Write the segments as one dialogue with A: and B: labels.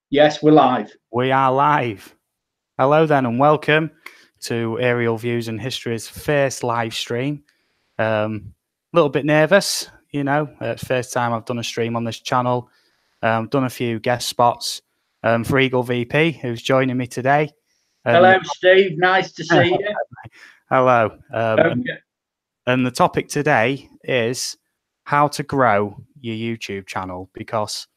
A: Yes, we're live.
B: We are live. Hello then and welcome to Aerial Views and History's first live stream. A little bit nervous, it's first time I've done a stream on this channel. Done a few guest spots for Eagle VP, who's joining me today.
A: Hello, Steve. Nice to see you.
B: Hello.
A: Okay.
B: And the topic today is how to grow your YouTube channel, because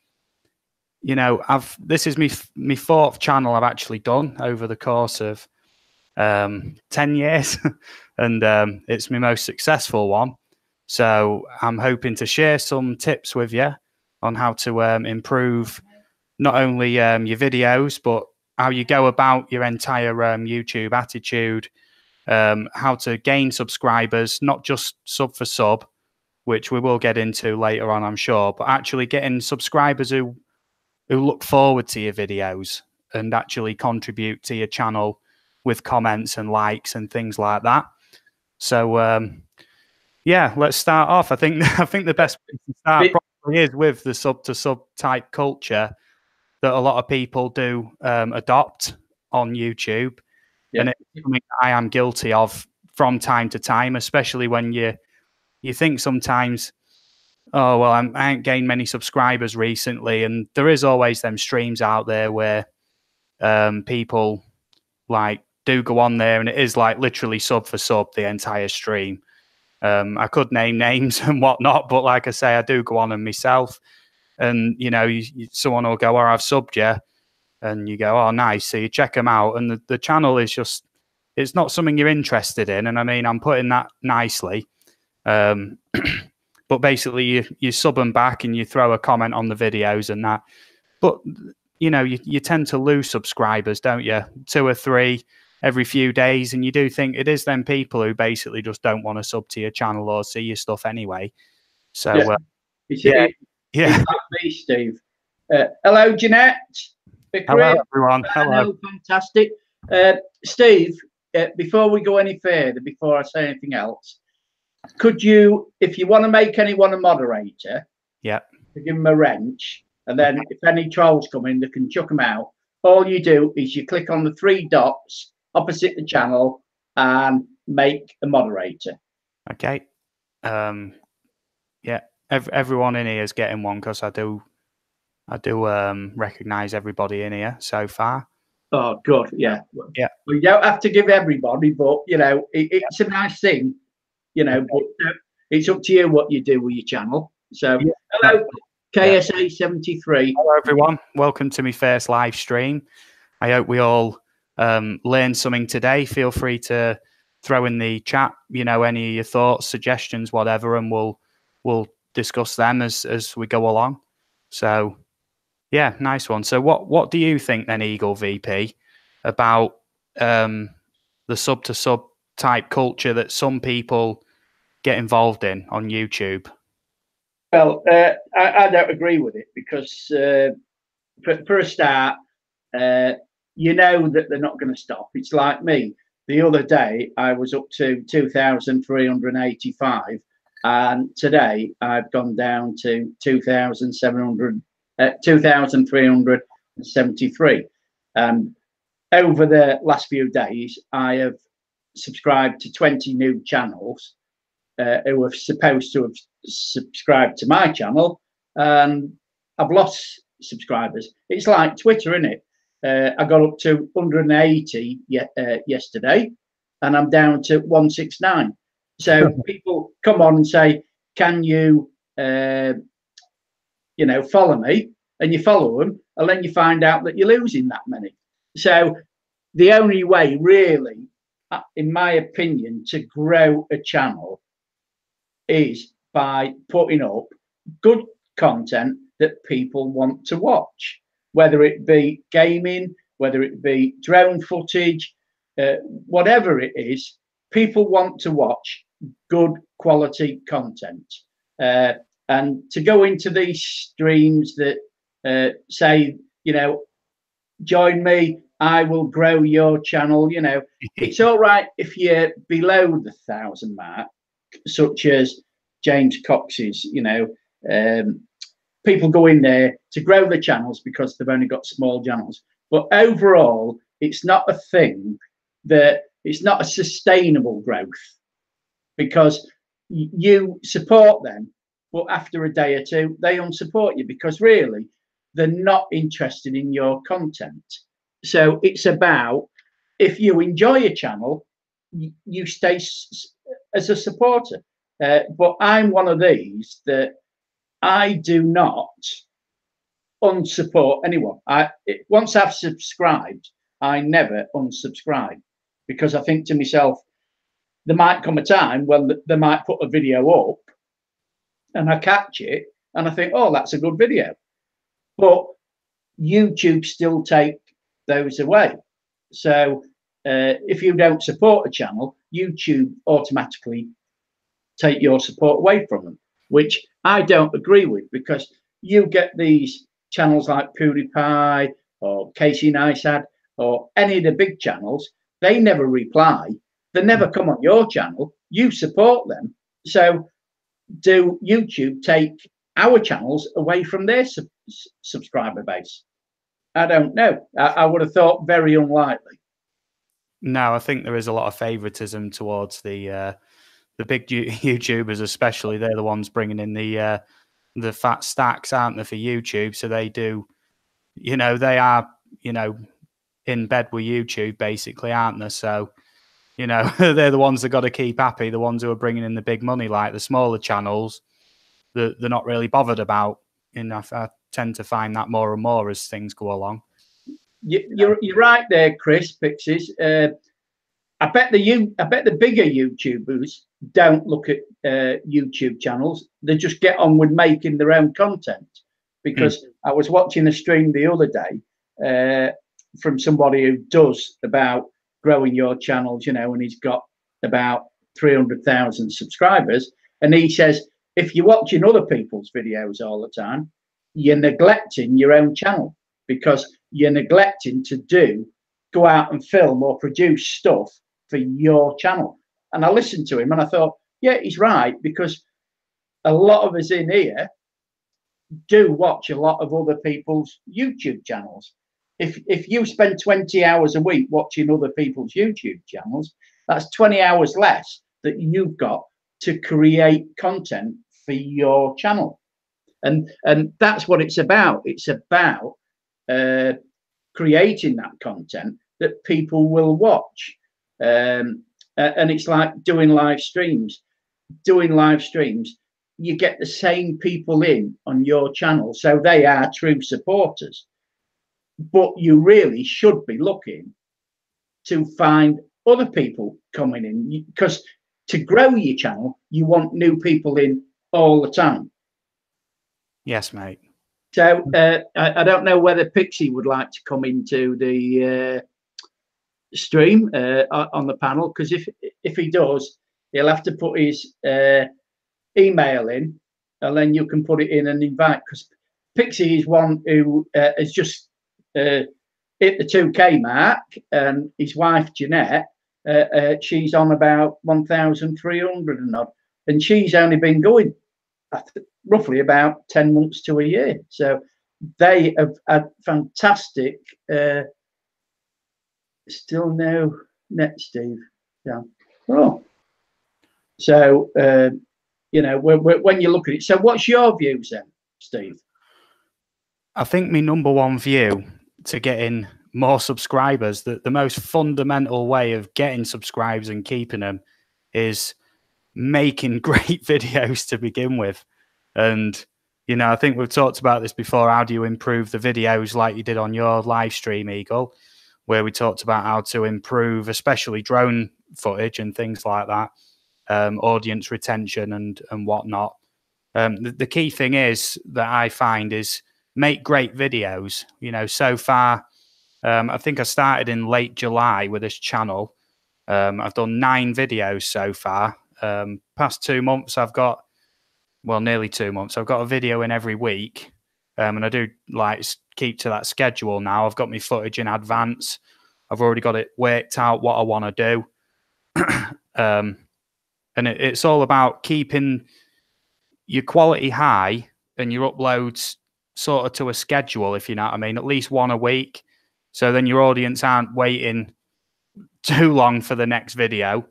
B: this is my fourth channel I've actually done over the course of 10 years, and it's my most successful one. So I'm hoping to share some tips with you on how to improve not only your videos, but how you go about your entire YouTube attitude, how to gain subscribers, not just sub for sub, which we will get into later on, I'm sure, but actually getting subscribers who look forward to your videos and actually contribute to your channel with comments and likes and things like that. So yeah, let's start off. I think the best place to start probably is with the sub to sub type culture that a lot of people do adopt on YouTube. Yeah. And it's something I am guilty of from time to time, especially when you think sometimes, oh, well, I ain't gained many subscribers recently. And there is always them streams out there where people like do go on there and it is like literally sub for sub the entire stream. I could name names and whatnot, but like I say, I do go on them myself. And, someone will go, oh, I've subbed you. And you go, oh, nice. So you check them out. And the channel is just, it's not something you're interested in. And I mean, I'm putting that nicely. But basically, you sub them back and you throw a comment on the videos and that. But, you tend to lose subscribers, don't you? 2 or 3 every few days. And you do think it is them people who basically just don't want to sub to your channel or see your stuff anyway. So,
A: yeah. It's like me, Steve. Hello, Jeanette.
B: Hello, everyone.
A: Hello. Fantastic. Steve, before we go any further, before I say anything else, could you, if you want to make anyone a moderator, to give them a wrench, and then if any trolls come in, they can chuck them out. All you do is you click on the 3 dots opposite the channel and make a moderator.
B: Okay. Yeah. Everyone in here is getting one because I do recognize everybody in here so far.
A: Oh, good. Yeah.
B: Yeah.
A: Well, you don't have to give everybody, but it's a nice thing. But it's up to you what you do with your channel. So, hello, KSA 73.
B: Hello, everyone. Welcome to my first live stream. I hope we all learned something today. Feel free to throw in the chat, any of your thoughts, suggestions, whatever, and we'll discuss them as we go along. So, yeah, nice one. So, what do you think then, Eagle VP, about the sub to sub type culture that some people get involved in on YouTube?
A: Well, I don't agree with it because for a start, that they're not going to stop. It's like me. The other day, I was up to 2,385, and today I've gone down to 2,373. Over the last few days, I have subscribed to 20 new channels who are supposed to have subscribed to my channel, and I've lost subscribers. It's like Twitter, isn't it? I got up to 180 yesterday, and I'm down to 169. So people come on and say, "Can you, follow me?" And you follow them, and then you find out that you're losing that many. So the only way, really, in my opinion, to grow a channel is by putting up good content that people want to watch, whether it be gaming, whether it be drone footage, whatever it is. People want to watch good quality content, and to go into these streams that say, join me, I will grow your channel. It's all right if you're below the 1,000 mark, such as James Cox's. people go in there to grow the channels because they've only got small channels. But overall, it's not a thing that it's not a sustainable growth, because you support them, but after a day or two, they unsupport you because really they're not interested in your content. So it's about, if you enjoy a channel, you stay as a supporter. But I'm one of these that I do not unsupport anyone. Once I've subscribed, I never unsubscribe, because I think to myself, there might come a time when they might put a video up and I catch it and I think, oh, that's a good video. But YouTube still take those away. So if you don't support a channel, YouTube automatically take your support away from them, which I don't agree with, because you get these channels like PewDiePie or Casey Neistat or any of the big channels, they never reply. They never come on your channel. You support them. So do YouTube take our channels away from their subscriber base? I don't know. I would have thought very unlikely.
B: No, I think there is a lot of favoritism towards the big YouTubers, especially. They're the ones bringing in the fat stacks, aren't they, for YouTube? So they do, they are, in bed with YouTube, basically, aren't they? So, they're the ones that got to keep happy, the ones who are bringing in the big money. Like the smaller channels, they're not really bothered about. I tend to find that more and more as things go along.
A: You're right there, Chris Pixies. I bet the bigger YouTubers don't look at YouTube channels. They just get on with making their own content. Because I was watching a stream the other day from somebody who does about growing your channels, and he's got about 300,000 subscribers. And he says, if you're watching other people's videos all the time, you're neglecting your own channel, because you're neglecting to go out and film or produce stuff for your channel. And I listened to him and I thought, yeah, he's right, because a lot of us in here do watch a lot of other people's YouTube channels. If you spend 20 hours a week watching other people's YouTube channels, that's 20 hours less that you've got to create content for your channel. And that's what it's about. It's about creating that content that people will watch. And it's like doing live streams. You get the same people in on your channel, so they are true supporters. But you really should be looking to find other people coming in, because to grow your channel, you want new people in all the time.
B: Yes, mate.
A: So I don't know whether Pixie would like to come into the stream on the panel, because if he does, he'll have to put his email in, and then you can put it in and invite, because Pixie is one who has just hit the 2K mark, and his wife Jeanette, she's on about 1,300 and odd, and she's only been going roughly about 10 months to a year. So they have had fantastic still no net, Steve. Yeah. Oh. So when you look at it, so what's your views then, Steve?
B: I think my number one view to getting more subscribers, the most fundamental way of getting subscribers and keeping them is making great videos to begin with. And, I think we've talked about this before. How do you improve the videos like you did on your live stream, Eagle, where we talked about how to improve, especially drone footage and things like that, audience retention and whatnot. The key thing is that I find is make great videos. So far, I think I started in late July with this channel. I've done 9 videos so far. Past 2 months, nearly 2 months. I've got a video in every week. And I do keep to that schedule now. I've got my footage in advance. I've already got it worked out what I want to do. And it's all about keeping your quality high and your uploads sort of to a schedule, if you know what I mean, at least one a week. So then your audience aren't waiting too long for the next video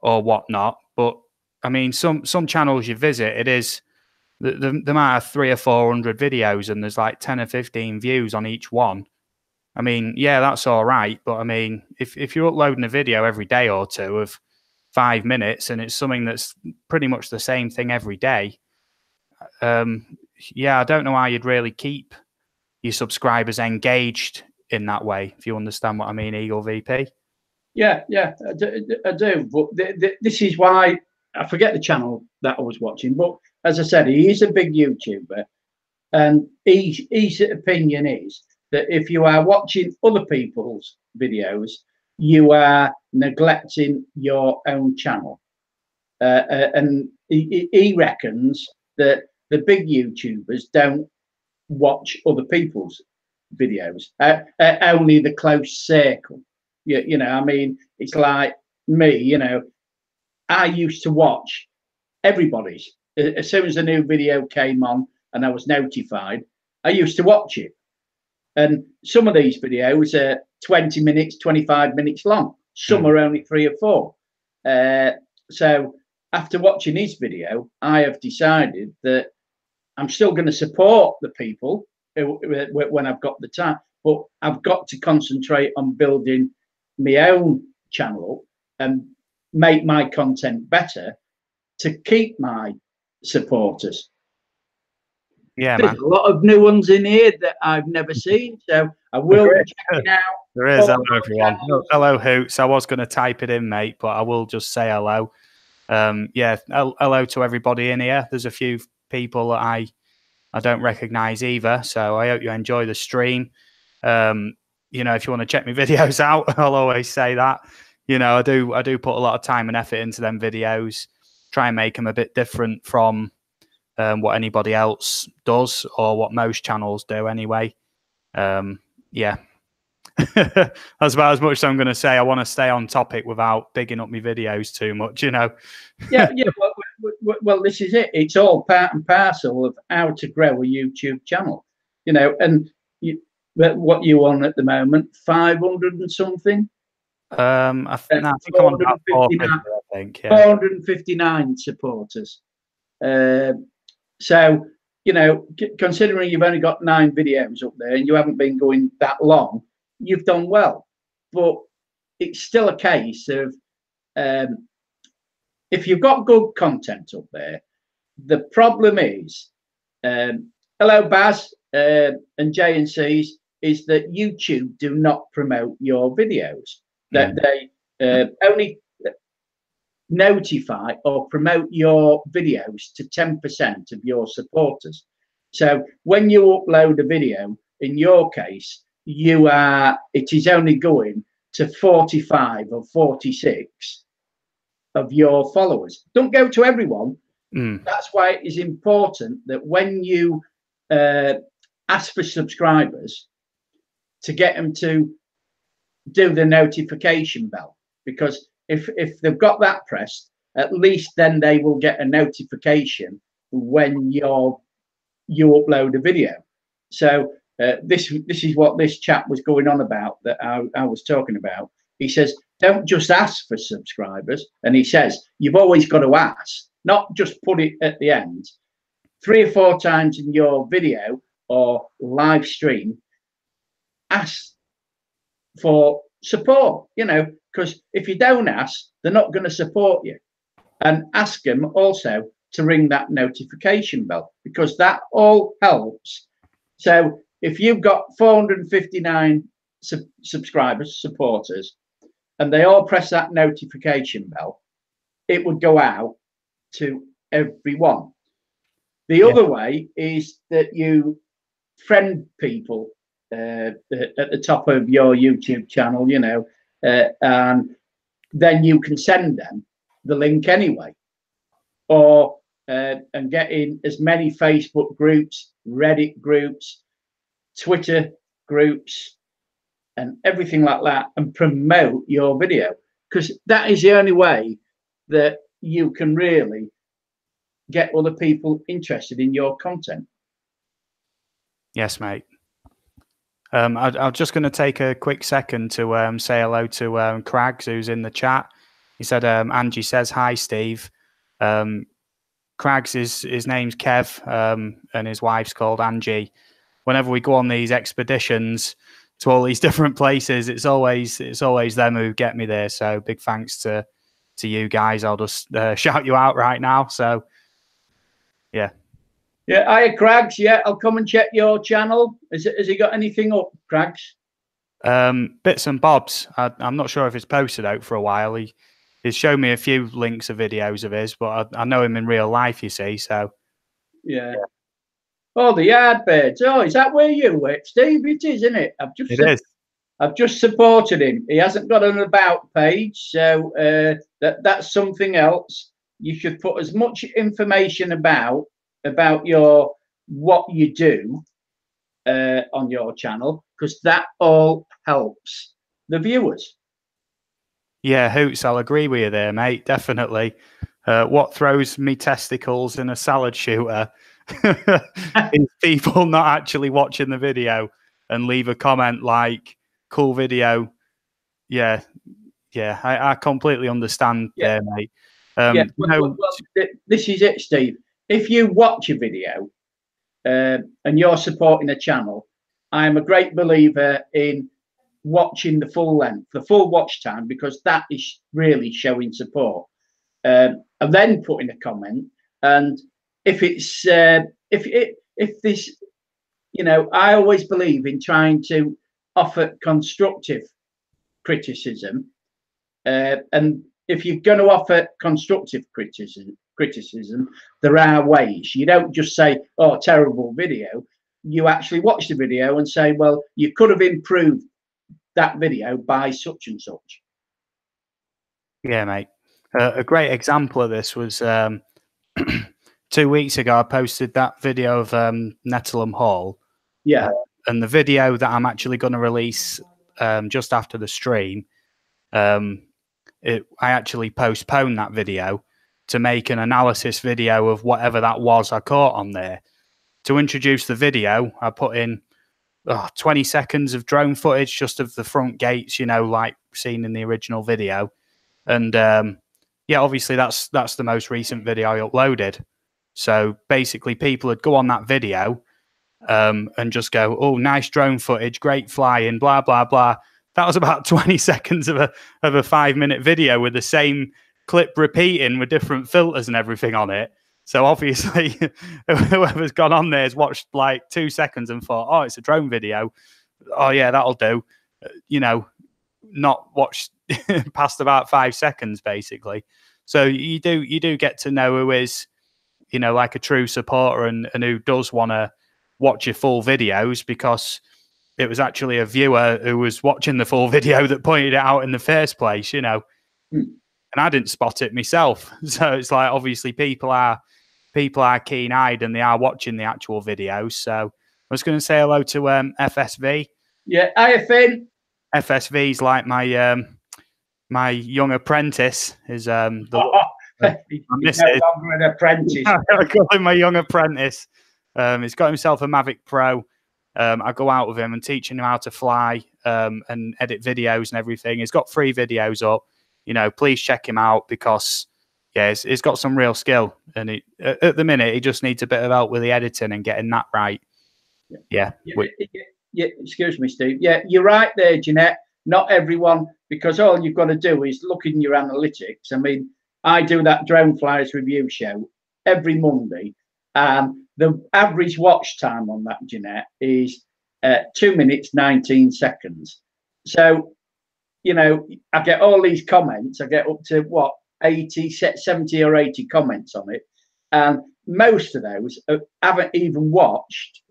B: or whatnot. But I mean, some channels you visit, it is the might have 300 or 400 videos, and there's like 10 or 15 views on each one. I mean, yeah, that's all right. But I mean, if you're uploading a video every day or two of 5 minutes, and it's something that's pretty much the same thing every day, yeah, I don't know how you'd really keep your subscribers engaged in that way, if you understand what I mean, Eagle VP.
A: Yeah, I do. But this is why I forget the channel that I was watching. But as I said, he is a big YouTuber, and his opinion is that if you are watching other people's videos, you are neglecting your own channel. And he reckons that the big YouTubers don't watch other people's videos, only the close circle. You know, I mean, it's like me, you know, I used to watch everybody's. As soon as a new video came on and I was notified, I used to watch it. And some of these videos are 20 minutes, 25 minutes long. Some are only 3 or 4. So after watching his video, I have decided that I'm still going to support the people when I've got the time, but I've got to concentrate on building my own channel and make my content better to keep my supporters.
B: Yeah,
A: there's
B: man.
A: a lot of new ones in here that I've never seen, so I will be checking out.
B: There is. Hello, everyone. Hello, Hoots. I was going to type it in, mate, but I will just say hello. Yeah, hello to everybody in here. There's a few people that I don't recognise either, so I hope you enjoy the stream. You know, if you want to check my videos out, I'll always say that. You know, I do put a lot of time and effort into them videos. Try and make them a bit different from what anybody else does, or what most channels do anyway. Yeah. That's about as much as I'm going to say. I want to stay on topic without bigging up my videos too much, you know.
A: Yeah. Well, this is it. It's all part and parcel of how to grow a YouTube channel, you know. And what you on at the moment? 500 and something.
B: I think I'm on about 450, I think. Yeah.
A: 459 supporters. So, you know, considering you've only got 9 videos up there and you haven't been going that long, you've done well. But it's still a case of if you've got good content up there, the problem is, hello, Baz and J&C's, is that YouTube do not promote your videos. That they only notify or promote your videos to 10% of your supporters. So when you upload a video, in your case, it is only going to 45 or 46 of your followers. Don't go to everyone. That's why it is important that when you ask for subscribers, to get them to do the notification bell, because if they've got that pressed, at least then they will get a notification when you upload a video. So this is what this chap was going on about, that I was talking about. He says, don't just ask for subscribers. And he says, you've always got to ask, not just put it at the end. 3 or 4 times in your video or live stream, ask for support, you know, because if you don't ask, they're not going to support you. And ask them also to ring that notification bell, because that all helps. So if you've got 459 subscribers, supporters, and they all press that notification bell, it would go out to everyone. The other way is that you friend people at the top of your YouTube channel, you know, and then you can send them the link anyway, or and get in as many Facebook groups, Reddit groups, Twitter groups, and everything like that, and promote your video, because that is the only way that you can really get other people interested in your content.
B: Yes, mate. I'm just going to take a quick second to say hello to Craggs, who's in the chat. He said, Angie says, hi, Steve. Craggs, his name's Kev, and his wife's called Angie. Whenever we go on these expeditions to all these different places, it's always them who get me there. So big thanks to you guys. I'll just shout you out right now. So, yeah.
A: Yeah, hiya, Craggs. Yeah, I'll come and check your channel. Has he got anything up, Craggs?
B: Bits and bobs. I'm not sure if it's posted out for a while. He's shown me a few links of videos of his, but I know him in real life, you see. So,
A: yeah. Oh, the Yardbirds. Oh, is that where you work, Steve? It is, isn't it? I've just supported him. He hasn't got an about page, so that's something else. You should put as much information about what you do on your channel, because that all helps the viewers.
B: Yeah, Hoots, I'll agree with you there, mate. Definitely. What throws me testicles in a salad shooter is people not actually watching the video and leave a comment like, cool video. Yeah, I completely understand there, mate.
A: Well, this is it, Steve. If you watch a video and you're supporting a channel, I'm a great believer in watching the full length, the full watch time, because that is really showing support. And then putting a comment, and if it's if this, I always believe in trying to offer constructive criticism, and if you're going to offer constructive criticism, there are ways. You don't just say, oh, terrible video. You actually watch the video and say, well, you could have improved that video by such and such.
B: Yeah, mate. A great example of this was 2 weeks ago. I posted that video of Netleham Hall.
A: Yeah.
B: And the video that I'm actually going to release just after the stream, I actually postponed that video to make an analysis video of whatever that was I caught on there. To introduce the video, I put in 20 seconds of drone footage just of the front gates, like seen in the original video. And yeah, obviously that's the most recent video I uploaded. So basically people would go on that video and just go, oh, nice drone footage, great flying, blah, blah, blah. That was about 20 seconds of a 5-minute video with the same clip repeating with different filters and everything on it. So obviously whoever's gone on there has watched like 2 seconds and thought, oh, it's a drone video. Oh yeah, that'll do. Not watched past about 5 seconds basically. So you do get to know who is, like a true supporter and who does want to watch your full videos, because it was actually a viewer who was watching the full video that pointed it out in the first place, And I didn't spot it myself. So it's like, obviously people are keen-eyed and they are watching the actual videos. So I was going to say hello to FSV.
A: Yeah, hiya, Finn.
B: FSV is like my young apprentice. Is
A: he's no longer an apprentice.
B: I call him my young apprentice. He's got himself a Mavic Pro. I go out with him and teaching him how to fly and edit videos and everything. He's got 3 videos up. Please check him out, because he's got some real skill. And at the minute, he just needs a bit of help with the editing and getting that right. Yeah.
A: Excuse me, Steve. Yeah, you're right there, Jeanette. Not everyone, because all you've got to do is look in your analytics. I mean, I do that Drone Flyers review show every Monday. The average watch time on that, Jeanette, is 2 minutes, 19 seconds. So, I get all these comments. I get up to 70 or 80 comments on it. And most of those haven't even watched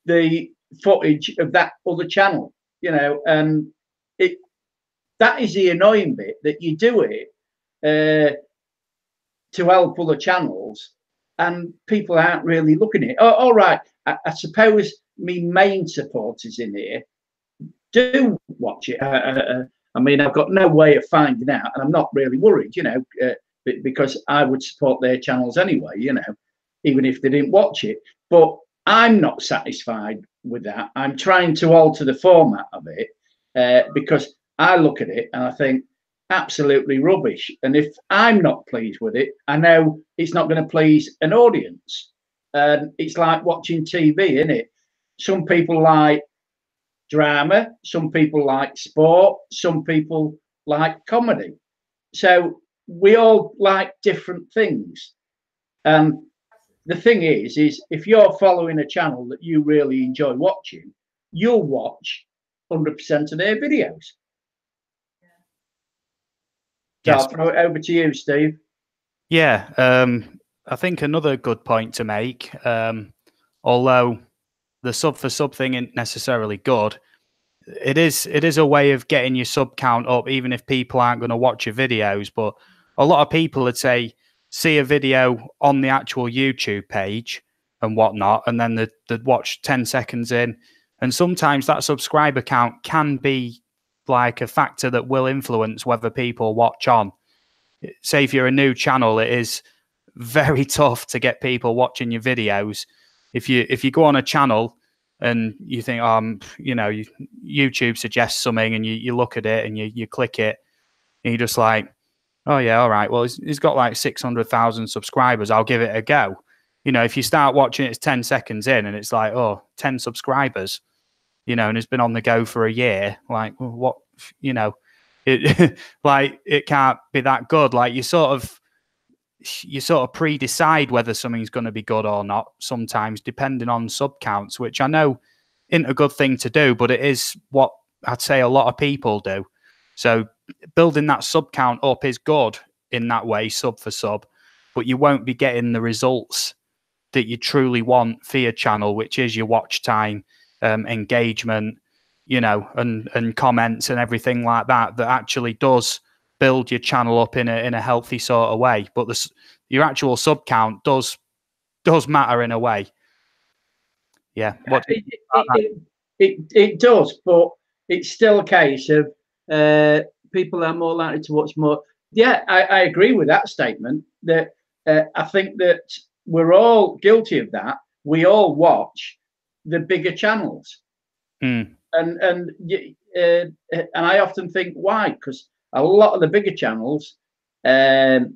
A: the footage of that other channel, and that is the annoying bit, that you do it to help other channels and people aren't really looking at it. Oh, all right. I suppose me main supporters in here do watch it. I mean, I've got no way of finding out, and I'm not really worried, because I would support their channels anyway, even if they didn't watch it. But I'm not satisfied with that. I'm trying to alter the format of it because I look at it and I think absolutely rubbish. And if I'm not pleased with it, I know it's not going to please an audience. It's like watching TV, isn't it? Some people like drama, some people like sport, some people like comedy. So we all like different things. The thing is if you're following a channel that you really enjoy watching, you'll watch 100% of their videos. So
B: Yes.
A: I'll throw it over to you, Steve.
B: Yeah, I think another good point to make, although the sub for sub thing isn't necessarily good, it is a way of getting your sub count up, even if people aren't going to watch your videos. But a lot of people would say, see a video on the actual YouTube page and whatnot, and then they'd watch 10 seconds in. And sometimes that subscriber count can be like a factor that will influence whether people watch on. Say if you're a new channel, it is very tough to get people watching your videos. If you go on a channel and you think, YouTube suggests something, and you look at it and you click it, and you're just like, oh yeah, all right, well he's got like 600,000 subscribers, I'll give it a go. If you start watching it, it's 10 seconds in and it's like, 10 subscribers, and it's been on the go for a year. Like, what, it like it can't be that good. Like you sort of pre-decide whether something's going to be good or not sometimes, depending on sub counts, which I know isn't a good thing to do, but it is what I'd say a lot of people do. So building that sub count up is good in that way, sub for sub, but you won't be getting the results that you truly want for your channel, which is your watch time, engagement, and comments and everything like that actually does build your channel up in a healthy sort of way. But your actual sub count does matter in a way. Yeah.
A: It does, but it's still a case of people are more likely to watch more. Yeah, I agree with that statement. That I think that we're all guilty of that. We all watch the bigger channels, and I often think why? Because a lot of the bigger channels, that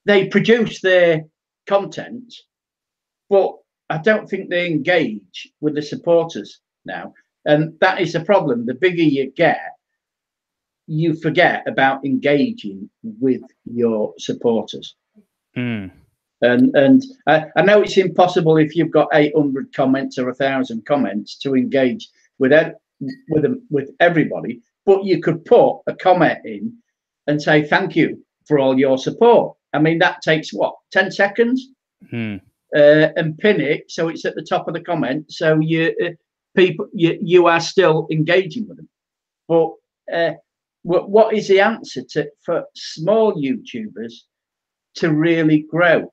A: they produce their content, but I don't think they engage with the supporters now. And that is the problem. The bigger you get, you forget about engaging with your supporters. And I know it's impossible if you've got 800 comments or 1,000 comments to engage with everybody, but you could put a comment in and say thank you for all your support. I mean, that takes what, 10 seconds? And pin it so it's at the top of the comment, so you are still engaging with them. But what is the answer for small YouTubers to really grow?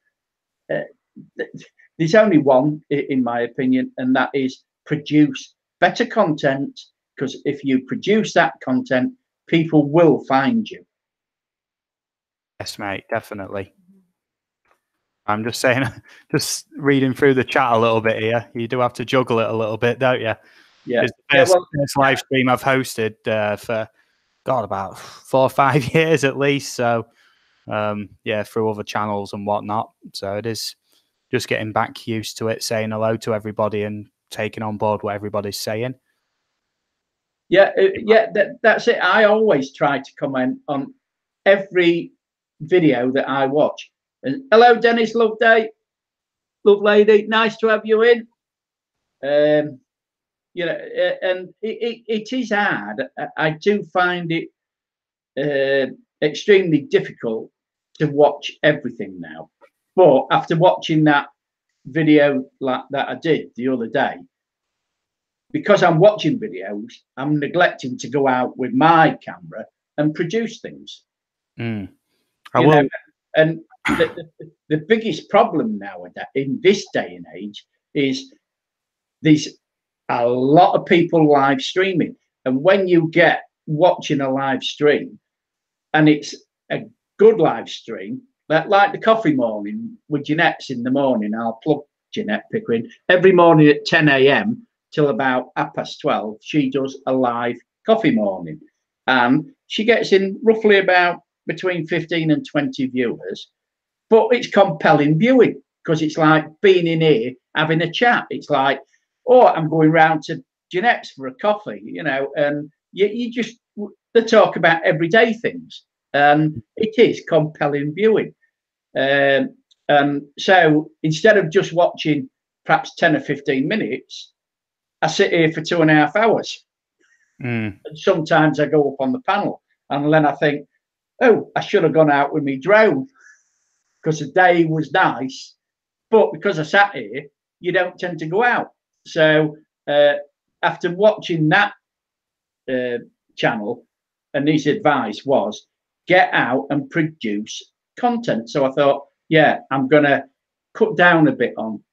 A: There's only one, in my opinion, and that is produce better content, because if you produce that content, people will find you.
B: Yes, mate, definitely. I'm just saying, just reading through the chat a little bit here. You do have to juggle it a little bit, don't you?
A: Yeah.
B: It's the first live stream I've hosted for, about 4 or 5 years at least. So, through other channels and whatnot. So it is just getting back used to it, saying hello to everybody and taking on board what everybody's saying.
A: Yeah, that's it. I always try to comment on every video that I watch. And hello, Dennis, love lady, nice to have you in. And it is hard. I do find it extremely difficult to watch everything now. But after watching that video like that I did the other day, because I'm watching videos, I'm neglecting to go out with my camera and produce things.
B: I will.
A: And the biggest problem nowadays, in this day and age, is there's a lot of people live streaming. And when you get watching a live stream and it's a good live stream, like the coffee morning with Jeanette's in the morning. I'll plug Jeanette Pickering every morning at 10 a.m. till about 12:30. She does a live coffee morning, and she gets in roughly about between 15 and 20 viewers. But it's compelling viewing because it's like being in here having a chat. It's like, oh, I'm going round to Jeanette's for a coffee, you know, and you just they talk about everyday things. It is compelling viewing. So instead of just watching perhaps 10 or 15 minutes, I sit here for 2.5 hours. And sometimes I go up on the panel and then I think, oh, I should have gone out with me drone because the day was nice. But because I sat here, you don't tend to go out. So after watching that channel, and his advice was get out and produce content. So I thought, yeah, I'm going to cut down a bit on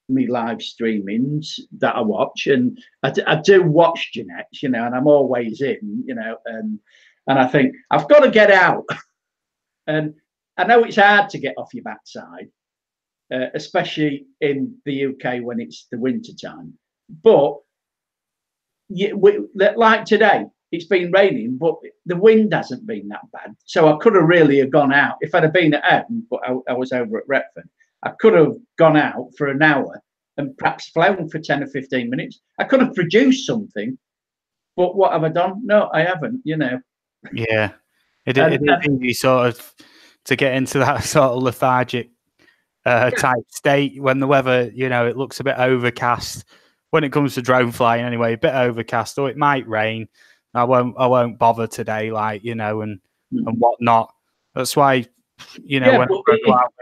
A: me live streamings that I watch. And I do watch Jeanette's, you know, and I'm always in, you know, and I think I've got to get out. And I know it's hard to get off your backside, especially in the UK when it's the winter time. But like today, it's been raining, but the wind hasn't been that bad. So I could have really have gone out. If I'd have been at home, but I was over at Retford, I could have gone out for an hour and perhaps flown for 10 or 15 minutes. I could have produced something, but what have I done? No, I haven't, you know.
B: Yeah. It is easy sort of to get into that sort of lethargic type state when the weather, you know, it looks a bit overcast. When it comes to drone flying anyway, a bit overcast, or it might rain. I won't bother today, like, you know, and whatnot. That's why, you know, when I go out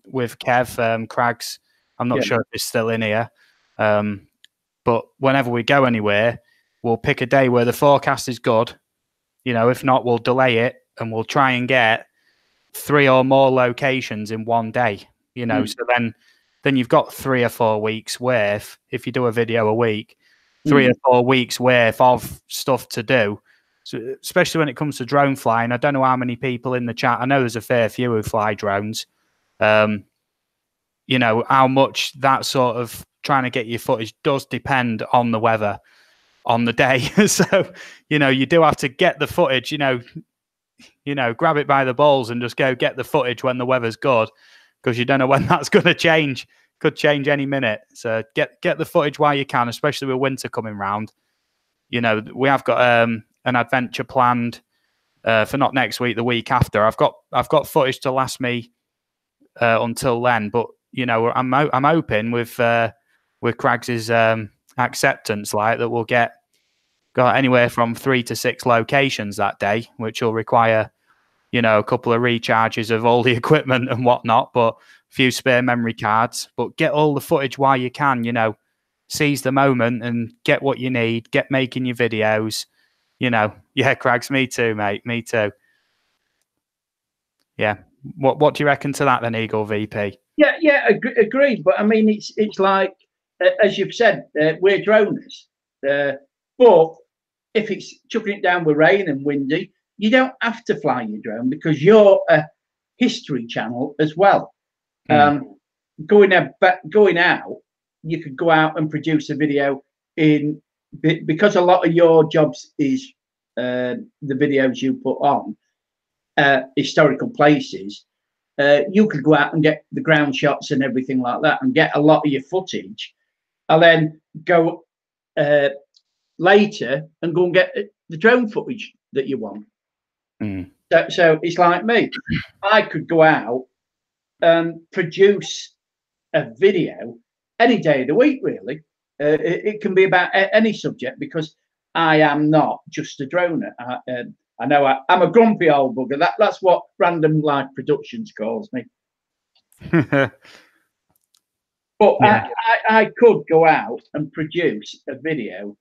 B: with Kev Craggs, I'm not sure if he's still in here, but whenever we go anywhere, we'll pick a day where the forecast is good. You know, if not, we'll delay it and we'll try and get 3 or more locations in one day. You know, so then you've got 3 or 4 weeks worth. If you do a video a week. 3 or 4 weeks worth of stuff to do. So especially when it comes to drone flying, I don't know how many people in the chat. I know there's a fair few who fly drones. You know, how much that sort of trying to get your footage does depend on the weather on the day. So, you know, you do have to get the footage, you know, grab it by the balls and just go get the footage when the weather's good, because you don't know when that's going to change. Could change any minute. So get the footage while you can, especially with winter coming round. You know, we have got an adventure planned for not next week, the week after. I've got footage to last me until then, but you know, I'm hoping with Craggs' acceptance, like that, we'll got anywhere from 3 to 6 locations that day, which will require, you know, a couple of recharges of all the equipment and whatnot, but a few spare memory cards. But get all the footage while you can, you know, seize the moment and get what you need, get making your videos, you know. Yeah, Craggs, me too, mate, me too. Yeah. What do you reckon to that then, Eagle VP?
A: Yeah, agreed. But I mean, it's like, as you've said, we're droners. But if it's chucking it down with rain and windy, you don't have to fly your drone because you're a history channel as well. Going out, you could go out and produce a video because a lot of your jobs is the videos you put on historical places. You could go out and get the ground shots and everything like that and get a lot of your footage, and then go later and go and get the drone footage that you want. So it's like me. I could go out and produce a video any day of the week, really. It can be about any subject because I am not just a droner. I know I'm a grumpy old bugger. That's what Random Life Productions calls me. But yeah. I could go out and produce a video.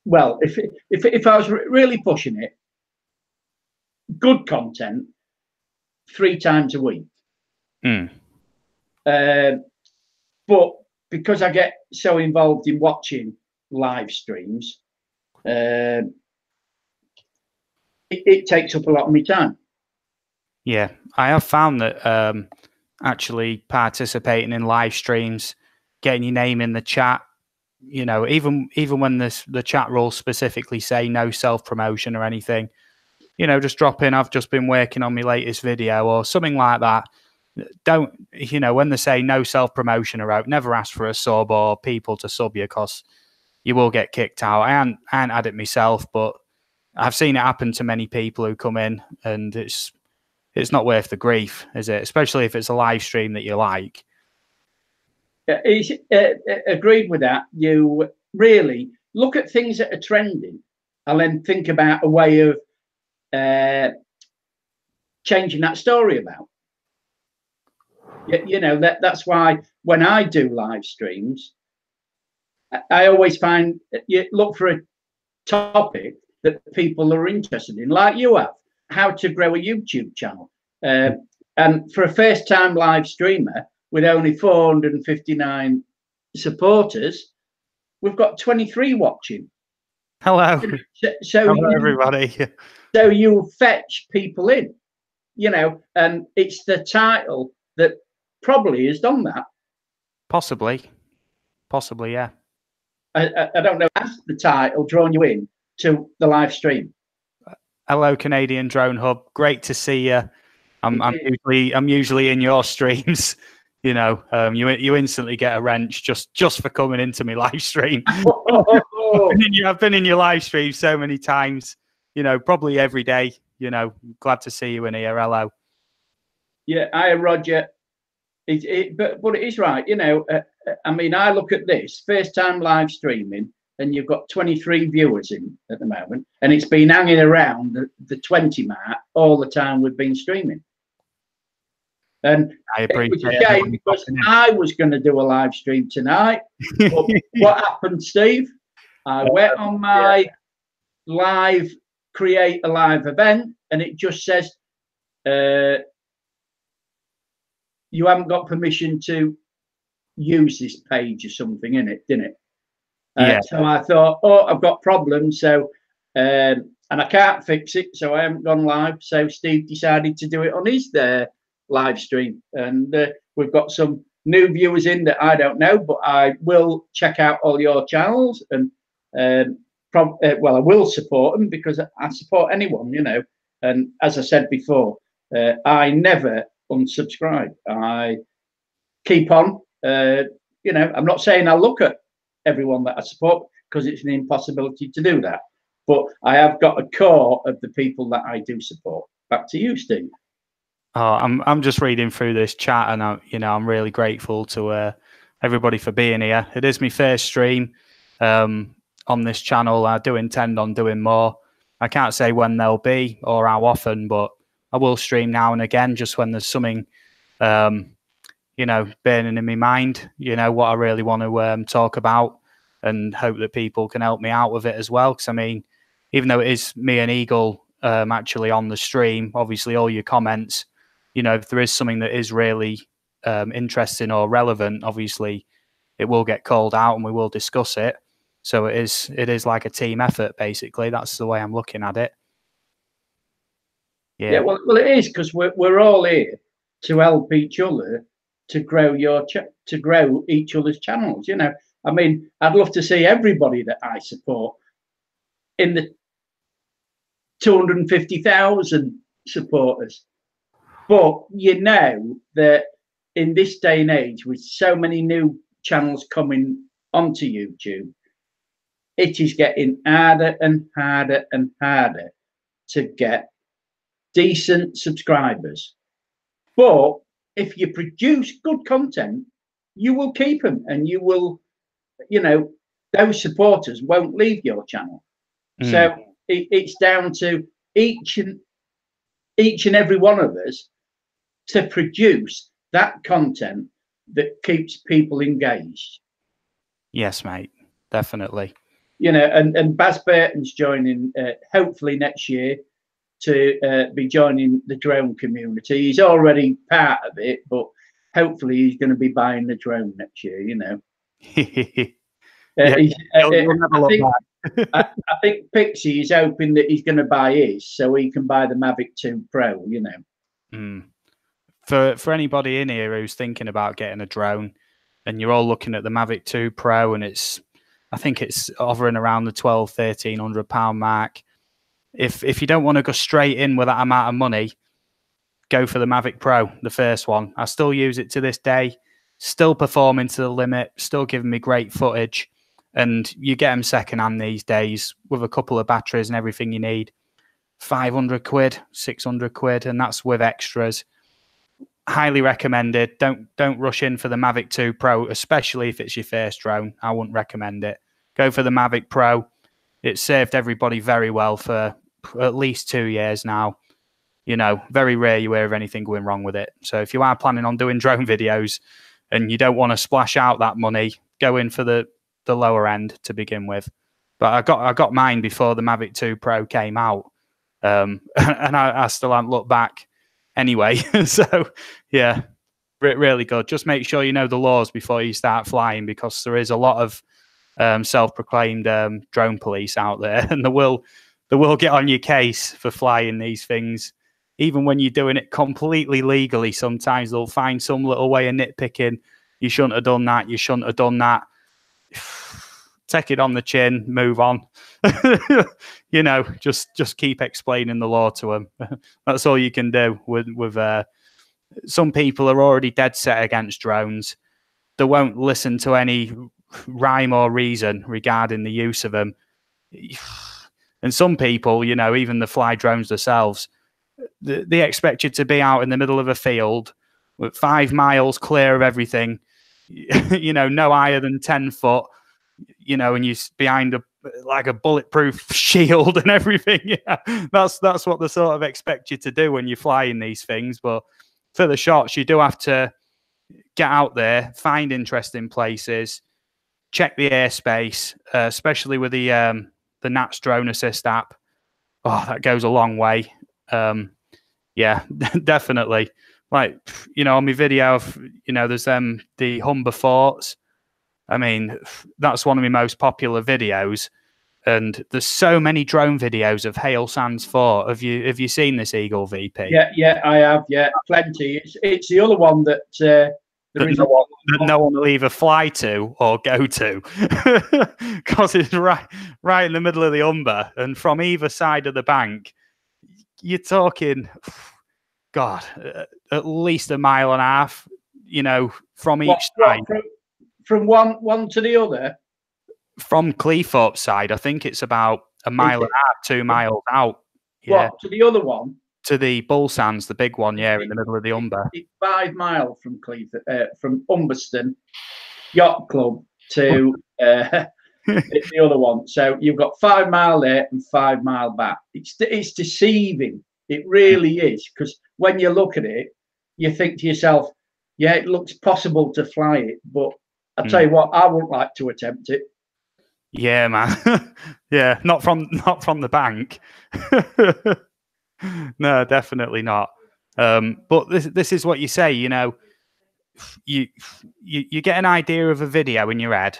A: Well, if I was really pushing it, good content 3 times a week. But because I get so involved in watching live streams, it takes up a lot of my time.
B: Yeah, I have found that actually participating in live streams, getting your name in the chat, you know, even when the chat rules specifically say no self promotion or anything, you know, just drop in. I've just been working on my latest video or something like that. Don't, you know, when they say no self promotion or out, never ask for a sub or people to sub you because you will get kicked out. I ain't had it myself, but I've seen it happen to many people who come in, and it's not worth the grief, is it? Especially if it's a live stream that you like.
A: Agreed with that. You really look at things that are trending and then think about a way of changing that story about. You know, that's why when I do live streams, I always find you look for a topic that people are interested in, like you have, how to grow a YouTube channel. And for a first-time live streamer with only 459 supporters, we've got 23 watching.
B: Hello.
A: So
B: hello, everybody.
A: So you fetch people in, you know, and it's the title that probably has done that.
B: Possibly, yeah.
A: I don't know. Has the title drawn you in to the live stream?
B: Hello, Canadian Drone Hub. Great to see you. I'm usually in your streams. You know, you instantly get a wrench just for coming into my live stream. I've been in your live stream so many times. You know, probably every day. You know, glad to see you in here. Hello.
A: Yeah, hi, Roger. But it is right. You know, I mean, I look at this first time live streaming, and you've got 23 viewers in at the moment, and it's been hanging around the 20 mark all the time we've been streaming. And it was a shame because I was going to do a live stream tonight. But what happened, Steve? I went on my live, create a live event, and it just says, you haven't got permission to use this page or something in it, didn't it?
B: Yeah.
A: So I thought, oh, I've got problems. So, and I can't fix it. So I haven't gone live. So Steve decided to do it on his live stream. And we've got some new viewers in that I don't know, but I will check out all your channels. And, well, I will support them because I support anyone, you know. And as I said before, I never unsubscribe. I keep on. You know, I'm not saying I look at everyone that I support because it's an impossibility to do that. But I have got a core of the people that I do support. Back to you, Steve.
B: Oh, I'm just reading through this chat, and I'm really grateful to everybody for being here. It is my first stream on this channel. I do intend on doing more. I can't say when they'll be or how often, but I will stream now and again, just when there's something, you know, burning in my mind, you know, what I really want to talk about, and hope that people can help me out with it as well. Because, I mean, even though it is me and Eagle actually on the stream, obviously all your comments, you know, if there is something that is really interesting or relevant, obviously it will get called out and we will discuss it. So it is like a team effort, basically. That's the way I'm looking at it.
A: Yeah, well, it is, because we're all here to help each other to grow to grow each other's channels. You know, I mean, I'd love to see everybody that I support in the 250,000 supporters. But you know that in this day and age, with so many new channels coming onto YouTube, it is getting harder and harder and harder to get decent subscribers. But if you produce good content, you will keep them, and you will, you know, those supporters won't leave your channel. So it's down to each and every one of us to produce that content that keeps people engaged.
B: Yes, mate, definitely.
A: You know, and Baz Burton's joining hopefully next year to be joining the drone community. He's already part of it, but hopefully he's going to be buying the drone next year, you know. I think Pixie is hoping that he's going to buy his so he can buy the Mavic 2 Pro, you know.
B: Mm. For anybody in here who's thinking about getting a drone, and you're all looking at the Mavic 2 Pro, and I think it's hovering around the £1,200–1,300 mark. If you don't want to go straight in with that amount of money, go for the Mavic Pro, the first one. I still use it to this day, still performing to the limit, still giving me great footage. And you get them secondhand these days with a couple of batteries and everything you need. 500 quid, 600 quid, and that's with extras. Highly recommended. Don't rush in for the Mavic 2 Pro, especially if it's your first drone. I wouldn't recommend it. Go for the Mavic Pro. It's served everybody very well for at least 2 years now. You know, very rare you hear of anything going wrong with it. So if you are planning on doing drone videos and you don't want to splash out that money, go in for the lower end to begin with. But I got mine before the Mavic 2 Pro came out, and I still haven't looked back anyway. So yeah, really good. Just make sure you know the laws before you start flying, because there is a lot of self-proclaimed drone police out there, and they will get on your case for flying these things. Even when you're doing it completely legally, sometimes they'll find some little way of nitpicking. You shouldn't have done that. You shouldn't have done that. Take it on the chin, move on. You know, just keep explaining the law to them. That's all you can do. With some people are already dead set against drones. They won't listen to any rhyme or reason regarding the use of them. And some people, you know, even the fly drones themselves, they expect you to be out in the middle of a field with 5 miles clear of everything, you know, no higher than 10 foot, you know, and you're behind like a bulletproof shield and everything. Yeah, that's what they sort of expect you to do when you're flying these things. But for the shots, you do have to get out there, find interesting places, check the airspace, especially with the Nats Drone Assist app. Oh, that goes a long way. Yeah, definitely. Like, you know, on my video, you know, there's the Humber Forts. I mean, that's one of my most popular videos. And there's so many drone videos of Hale Sands Fort. Have you seen this, Eagle VP?
A: Yeah, I have. Yeah, plenty. It's the other one that
B: no one will either fly to or go to, because it's right in the middle of the Humber, and from either side of the bank, you're talking, God, at least 1.5 miles, you know, from each side.
A: From one to the other?
B: From Cleethorpes side, I think it's about 1.5 miles, 2 miles out. Yeah.
A: What, to the other one?
B: To the Bull Sands, the big one, yeah, in the middle of the Humber.
A: It's 5 miles from from Humberston Yacht Club to the other one. So you've got 5 mile there and 5 mile back. It's deceiving. It really is, because when you look at it, you think to yourself, yeah, it looks possible to fly it, but I tell you what, I wouldn't like to attempt it.
B: Yeah, man. Yeah, not from the bank. No, definitely not. But this is what you say, you know, you get an idea of a video in your head.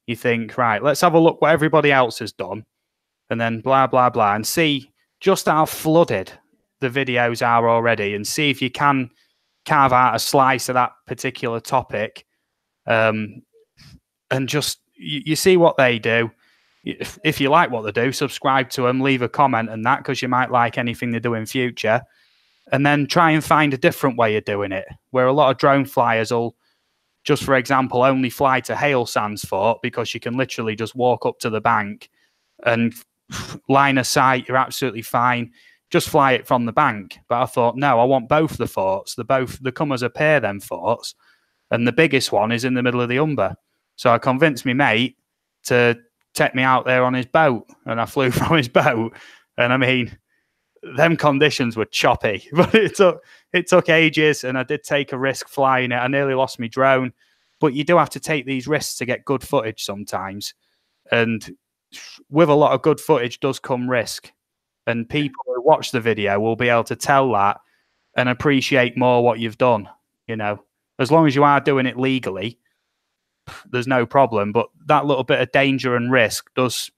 B: You think, right, let's have a look what everybody else has done, and then blah, blah, blah, and see just how flooded the videos are already, and see if you can carve out a slice of that particular topic. And just, you see what they do. If you like what they do, subscribe to them, leave a comment and that, because you might like anything they do in future. And then try and find a different way of doing it, where a lot of drone flyers will just, for example, only fly to Hale Sands Fort, because you can literally just walk up to the bank and line of sight, you're absolutely fine. Just fly it from the bank. But I thought, no, I want both the forts. They come as a pair, them forts. And the biggest one is in the middle of the Humber. So I convinced my mate to take me out there on his boat, and I flew from his boat. And I mean, them conditions were choppy, but it took ages, and I did take a risk flying it. I nearly lost my drone, but you do have to take these risks to get good footage sometimes. And with a lot of good footage does come risk. And people who watch the video will be able to tell that and appreciate more what you've done. You know, as long as you are doing it legally, there's no problem. But that little bit of danger and risk does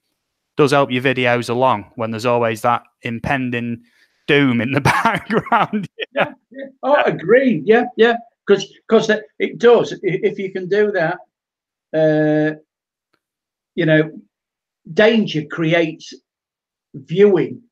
B: help your videos along, when there's always that impending doom in the background.
A: yeah, yeah. Oh, agreed. Yeah, yeah. Because it does. If you can do that, you know, danger creates viewing.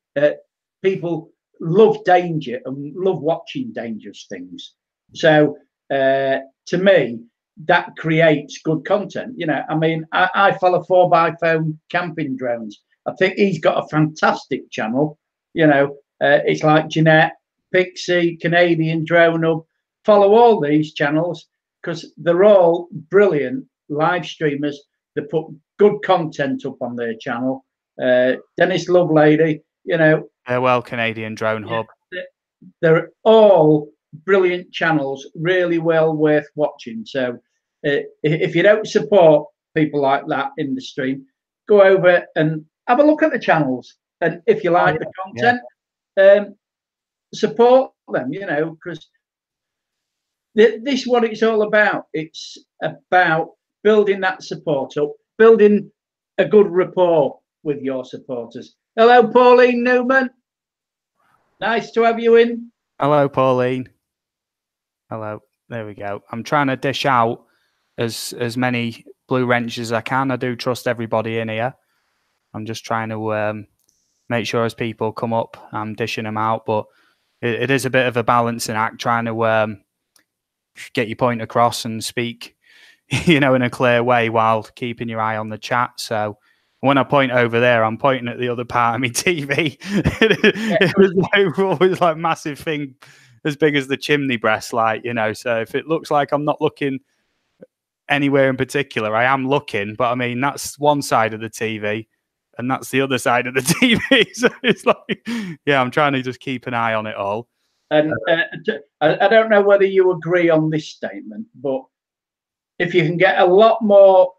A: People love danger and love watching dangerous things. So to me, that creates good content. I mean, I follow 4x4 camping drones. I think he's got a fantastic channel. It's like Jeanette, Pixie, Canadian Drone Hub. Follow all these channels because they're all brilliant live streamers that put good content up on their channel. Dennis Lovelady,
B: Farewell Canadian Drone Hub.
A: They're all brilliant channels, really well worth watching. So if you don't support people like that in the stream, go over and have a look at the channels. And if you like the content, support them, because this is what it's all about. It's about building that support up, building a good rapport with your supporters. Hello, Pauline Newman. Nice to have you in.
B: Hello, Pauline. Hello. There we go. I'm trying to dish out as many blue wrenches as I can. I do trust everybody in here. I'm just trying to make sure as people come up, I'm dishing them out. But it is a bit of a balancing act trying to get your point across and speak, in a clear way while keeping your eye on the chat. So when I point over there, I'm pointing at the other part of my TV. It was always like massive thing as big as the chimney breast, so if it looks like I'm not looking anywhere in particular, I am looking, but I mean, that's one side of the TV and that's the other side of the TV. So it's like, I'm trying to just keep an eye on it all.
A: And I don't know whether you agree on this statement, but if you can get a lot more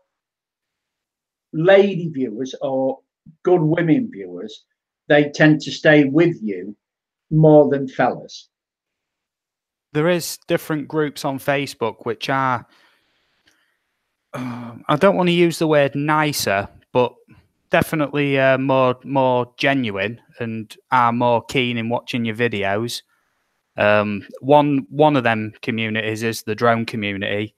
A: lady viewers or good women viewers, they tend to stay with you more than fellas.
B: There is different groups on Facebook which are, I don't want to use the word nicer, but definitely more genuine and are more keen in watching your videos. One of them communities is the drone community.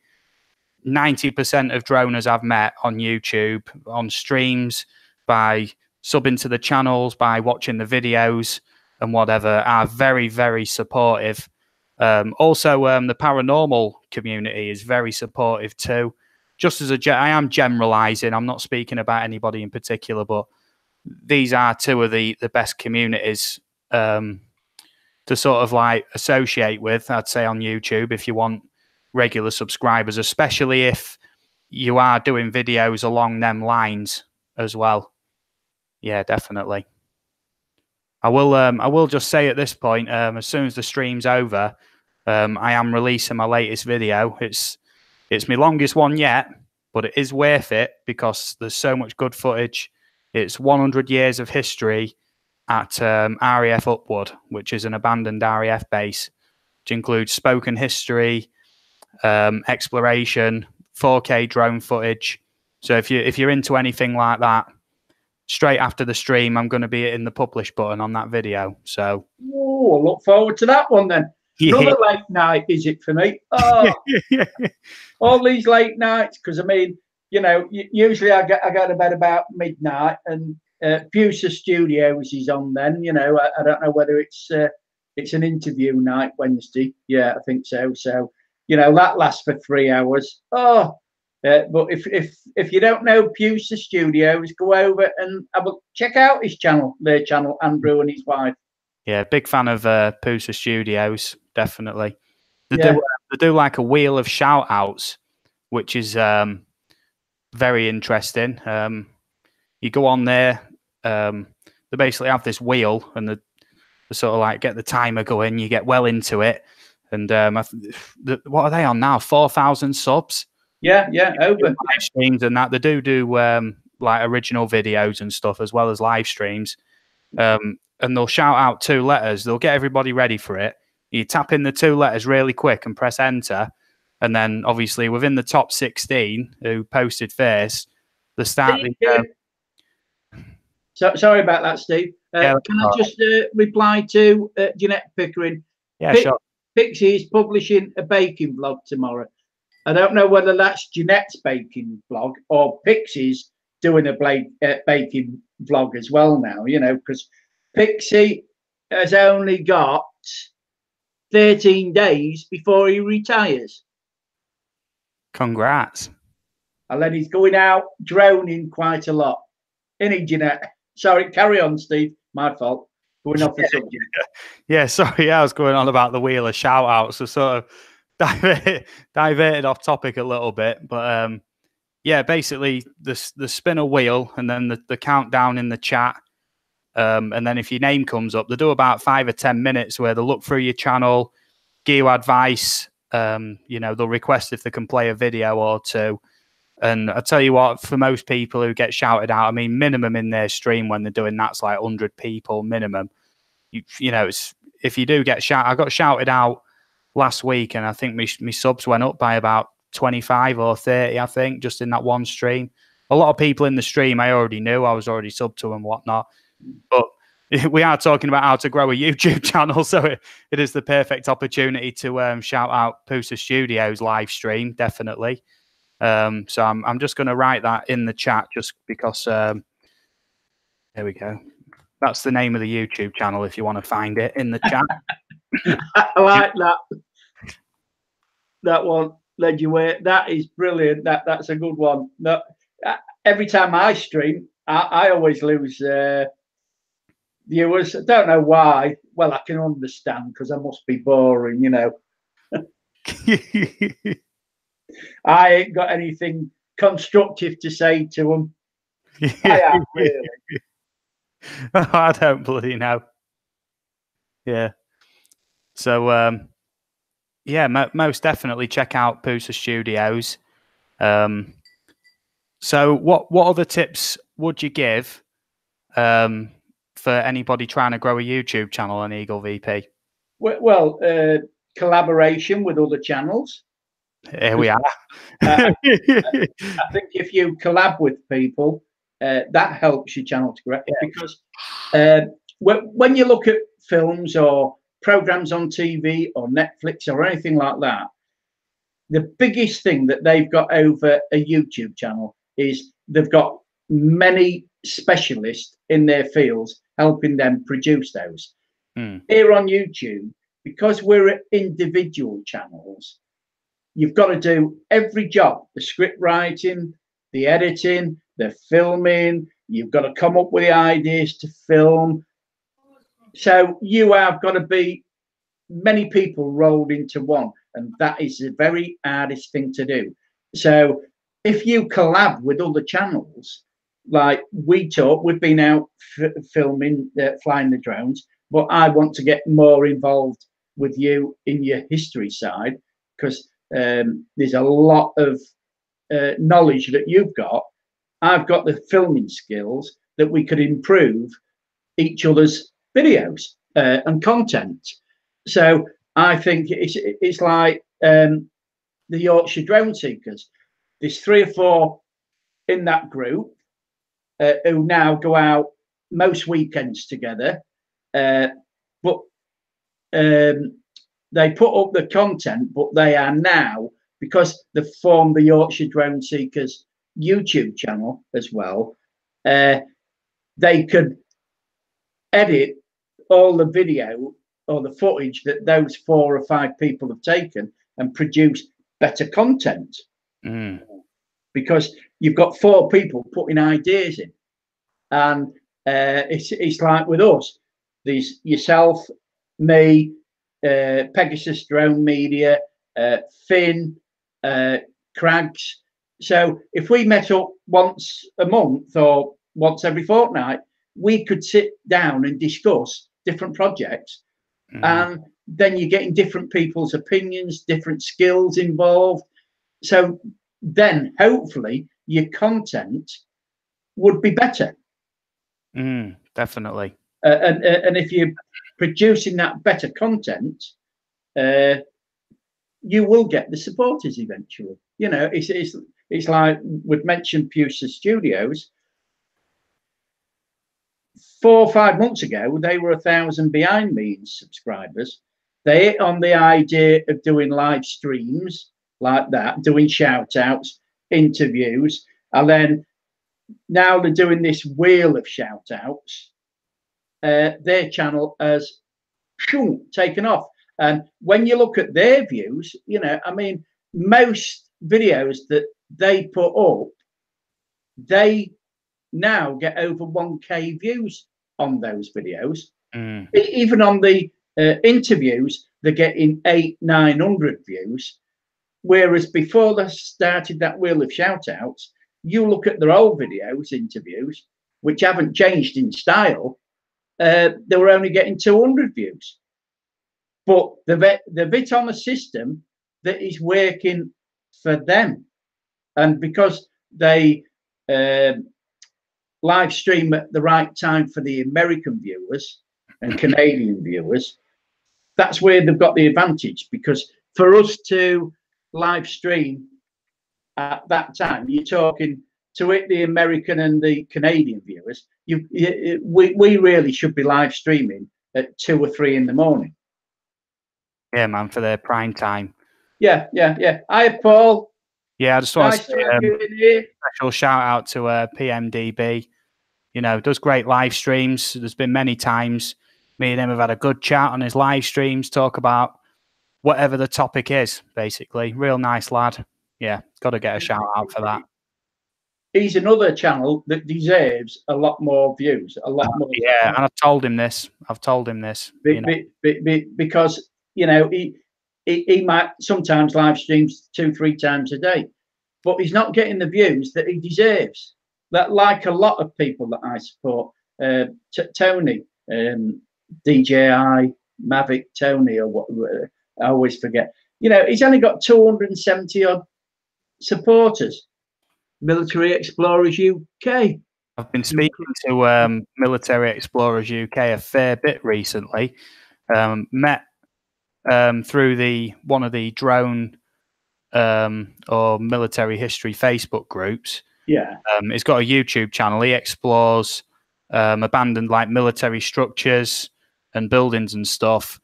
B: 90% of droners I've met on YouTube, on streams, by subbing to the channels, by watching the videos and whatever, are very, very supportive. Also, the paranormal community is very supportive too. Just as I am generalizing, I'm not speaking about anybody in particular, but these are two of the best communities to sort of like associate with, I'd say, on YouTube if you want regular subscribers, especially if you are doing videos along them lines as well. Yeah, definitely. I will just say at this point, as soon as the stream's over, I am releasing my latest video. It's my longest one yet, but it is worth it because there's so much good footage. It's 100 years of history at RAF Upwood, which is an abandoned RAF base, which includes spoken history, exploration, 4K drone footage. So if you're into anything like that, straight after the stream, I'm going to be hitting the publish button on that video. So,
A: I look forward to that one then. Yeah. Another late night, is it for me? Oh, all these late nights, because I mean, usually I go to bed about midnight, and Pusa Studios is on then. I don't know whether it's an interview night Wednesday. Yeah, I think so. So, that lasts for 3 hours. Oh. But if you don't know Pusa Studios, go over and check out their channel, Andrew and his wife.
B: Yeah, big fan of Pusa Studios, definitely. They do like a wheel of shout-outs, which is very interesting. You go on there, they basically have this wheel, and they sort of like get the timer going. You get well into it, and what are they on now? 4,000 subs.
A: Yeah, over
B: live streams and that. They do like original videos and stuff as well as live streams. And they'll shout out 2 letters. They'll get everybody ready for it. You tap in the 2 letters really quick and press enter, and then obviously within the top 16 who posted first, they start.
A: Sorry about that, Steve. Can I just reply to Jeanette Pickering?
B: Yeah, sure.
A: Pixie is publishing a baking vlog tomorrow. I don't know whether that's Jeanette's baking vlog or Pixie's doing a baking vlog as well now, you know, because Pixie has only got 13 days before he retires.
B: Congrats.
A: And then he's going out droning quite a lot. Isn't he, Jeanette? Sorry, carry on, Steve. My fault. Going off the subject.
B: Yeah, sorry. Yeah, I was going on about the wheel of shout outs. So sort of diverted off topic a little bit. But yeah, basically the spin a wheel and then the countdown in the chat. And then if your name comes up, they do about 5 or 10 minutes where they'll look through your channel, give you advice. You know, they'll request if they can play a video or two. And I tell you what, for most people who get shouted out, I mean, minimum in their stream when they're doing that's like 100 people minimum. You know, it's, if you do get shouted, I got shouted out last week, and I think my subs went up by about 25 or 30, I think, just in that one stream. A lot of people in the stream I already knew, I was already subbed to and whatnot. But we are talking about how to grow a YouTube channel, so it is the perfect opportunity to shout out Poosa Studios live stream, definitely. So I'm just going to write that in the chat just because there we go. That's the name of the YouTube channel if you want to find it in the chat.
A: I like that. That one led you away. That is brilliant. That's a good one. No, every time I stream, I always lose viewers. I don't know why. Well, I can understand because I must be boring, you know. I ain't got anything constructive to say to them. I am, really.
B: I don't bloody know. Yeah. So, yeah, most definitely check out Poosa Studios. So, what other tips would you give for anybody trying to grow a YouTube channel on Eagle VP?
A: Well, collaboration with other channels.
B: Here we are.
A: I think if you collab with people, that helps your channel to grow. Yeah. Because when you look at films or programs on TV or Netflix or anything like that, the biggest thing that they've got over a YouTube channel is they've got many specialists in their fields helping them produce those. Here on YouTube, because we're individual channels, you've got to do every job, the script writing, the editing, the filming. You've got to come up with the ideas to film. So you have got to be many people rolled into one. And that is the very hardest thing to do. So if you collab with other channels, like we talk, we've been out filming, flying the drones, but I want to get more involved with you in your history side, because there's a lot of knowledge that you've got. I've got the filming skills that we could improve each other's videos and content. So I think it's like the Yorkshire Drone Seekers. There's 3 or 4 in that group who now go out most weekends together, but they put up the content, but they are now, because they've formed the Yorkshire Drone Seekers YouTube channel as well, they could edit all the video or the footage that those 4 or 5 people have taken and produce better content. Because you've got 4 people putting ideas in. And it's like with us, there's yourself, me, Pegasus Drone Media, Finn, Crags. So if we met up once a month or once every fortnight, we could sit down and discuss different projects. And then you're getting different people's opinions, different skills involved. So then hopefully your content would be better.
B: Definitely.
A: And if you're producing that better content, you will get the supporters eventually. You know, it's like we've mentioned Poosa Studios. 4 or 5 months ago, they were 1,000 behind me in subscribers. they hit on the idea of doing live streams like that, doing shout outs, interviews, and then now they're doing this wheel of shout outs. Their channel has taken off. And when you look at their views, you know, I mean, most videos that they put up, they now get over 1K views on those videos. Even on the interviews, they're getting 800-900 views. Whereas before they started that wheel of shout outs, you look at their old videos, interviews, which haven't changed in style, they were only getting 200 views. But they've hit on a system that is working for them. And because they live stream at the right time for the American viewers and Canadian viewers, that's where they've got the advantage. Because for us to live stream at that time, you're talking to hit the American and the Canadian viewers, we really should be live streaming at 2 or 3 in the morning.
B: Yeah, man, for their prime time.
A: Yeah. Hi, Paul.
B: Yeah, I just want to say special shout out to PMDB. You know, does great live streams. There's been many times me and him have had a good chat on his live streams, talk about whatever the topic is, basically. Real nice lad. Yeah, got to get a shout out for that.
A: He's another channel that deserves a lot more views, a lot more.
B: Yeah, and I've told him this.
A: Because, you know, he might sometimes live streams 2-3 times a day, but he's not getting the views that he deserves. That, like a lot of people that I support, Tony, DJI, Mavic Tony, or what, I always forget. You know, he's only got 270 odd supporters. Military Explorers UK.
B: I've been speaking to Military Explorers UK a fair bit recently. Met through one of the drone or military history Facebook groups.
A: Yeah.
B: He's got a YouTube channel. He explores abandoned like military structures and buildings and stuff.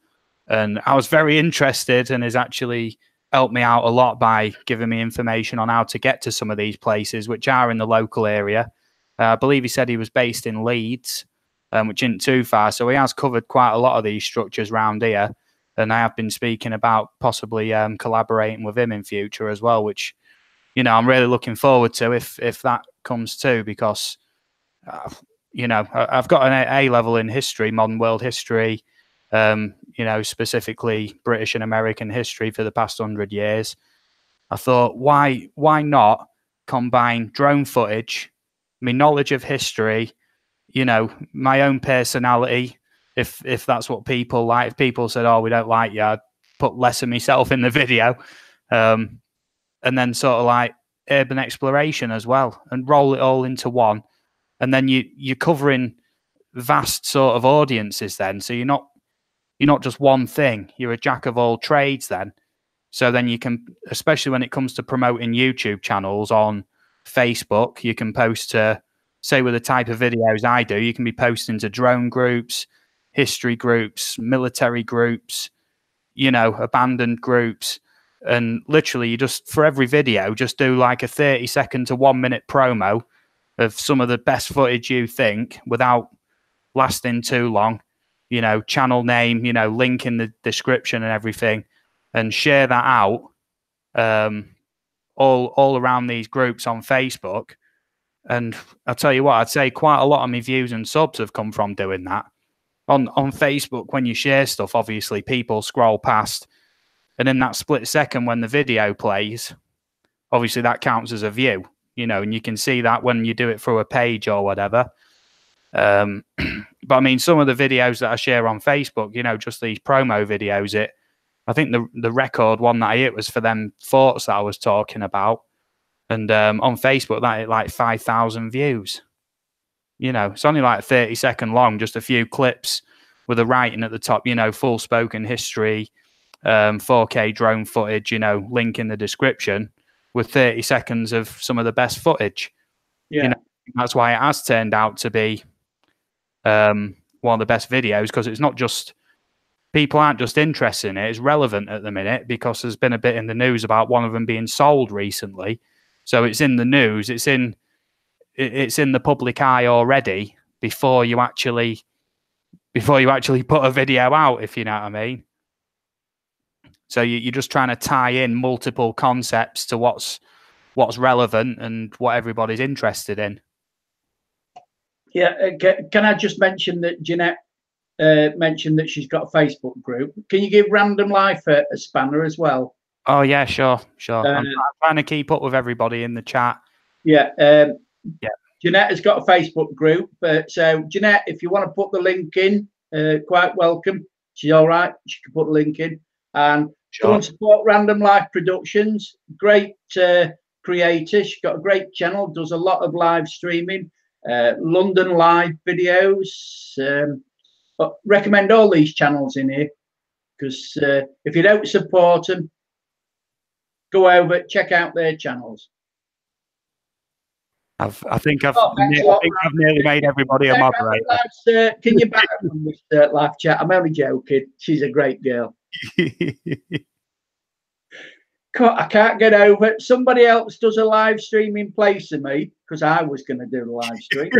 B: And I was very interested, and has actually helped me out a lot by giving me information on how to get to some of these places, which are in the local area. I believe he said he was based in Leeds, which isn't too far. So he has covered quite a lot of these structures around here. And I have been speaking about possibly collaborating with him in future as well, which, you know, I'm really looking forward to if that comes too, because, you know, I've got an A level in history, modern world history, you know, specifically British and American history for the past 100 years. I thought, why not combine drone footage, my knowledge of history, you know, my own personality, if that's what people like. If people said, oh, we don't like you, I'd put less of myself in the video. And then sort of like urban exploration as well, and roll it all into one. And then you're covering vast sort of audiences then. So you're not just one thing. You're a jack of all trades then. So then you can, especially when it comes to promoting YouTube channels on Facebook, you can post to, say with the type of videos I do, you can be posting to drone groups, history groups, military groups, you know, abandoned groups. And literally you just, for every video, just do like a 30-second to 1 minute promo of some of the best footage you think without lasting too long. You know, channel name, you know, link in the description and everything, and share that out all around these groups on Facebook. And I'll tell you what, I'd say quite a lot of my views and subs have come from doing that. On Facebook, when you share stuff, obviously people scroll past, and in that split second when the video plays, obviously that counts as a view, you know, and you can see that when you do it through a page or whatever. But I mean, some of the videos that I share on Facebook, you know, just these promo videos, I think the record one that I hit was for them forts that I was talking about. And on Facebook, that hit like 5,000 views. You know, it's only like 30-second long, just a few clips with a writing at the top, you know, full spoken history, 4K drone footage, you know, link in the description with 30 seconds of some of the best footage.
A: Yeah.
B: You know, that's why it has turned out to be one of the best videos, because it's not just people aren't just interested in it. It's relevant at the minute because there's been a bit in the news about one of them being sold recently. So it's in the news. It's in the public eye already before you actually put a video out, if you know what I mean. So you're just trying to tie in multiple concepts to what's relevant and what everybody's interested in.
A: Yeah, can I just mention that Jeanette mentioned that she's got a Facebook group? Can you give Random Life a spanner as well?
B: Oh yeah, sure. I'm trying to keep up with everybody in the chat.
A: Yeah, Jeanette has got a Facebook group. So Jeanette, if you want to put the link in, quite welcome. She's all right. She can put the link in. And go and support Random Life Productions. Great creator. She's got a great channel. Does a lot of live streaming, London live videos. But recommend all these channels in here, because if you don't support them, go over, check out their channels.
B: I think I've nearly made everybody a moderator.
A: Can you back from this live chat? I'm only joking. She's a great girl. I can't get over it. Somebody else does a live stream in place of me, because I was going to do the live stream.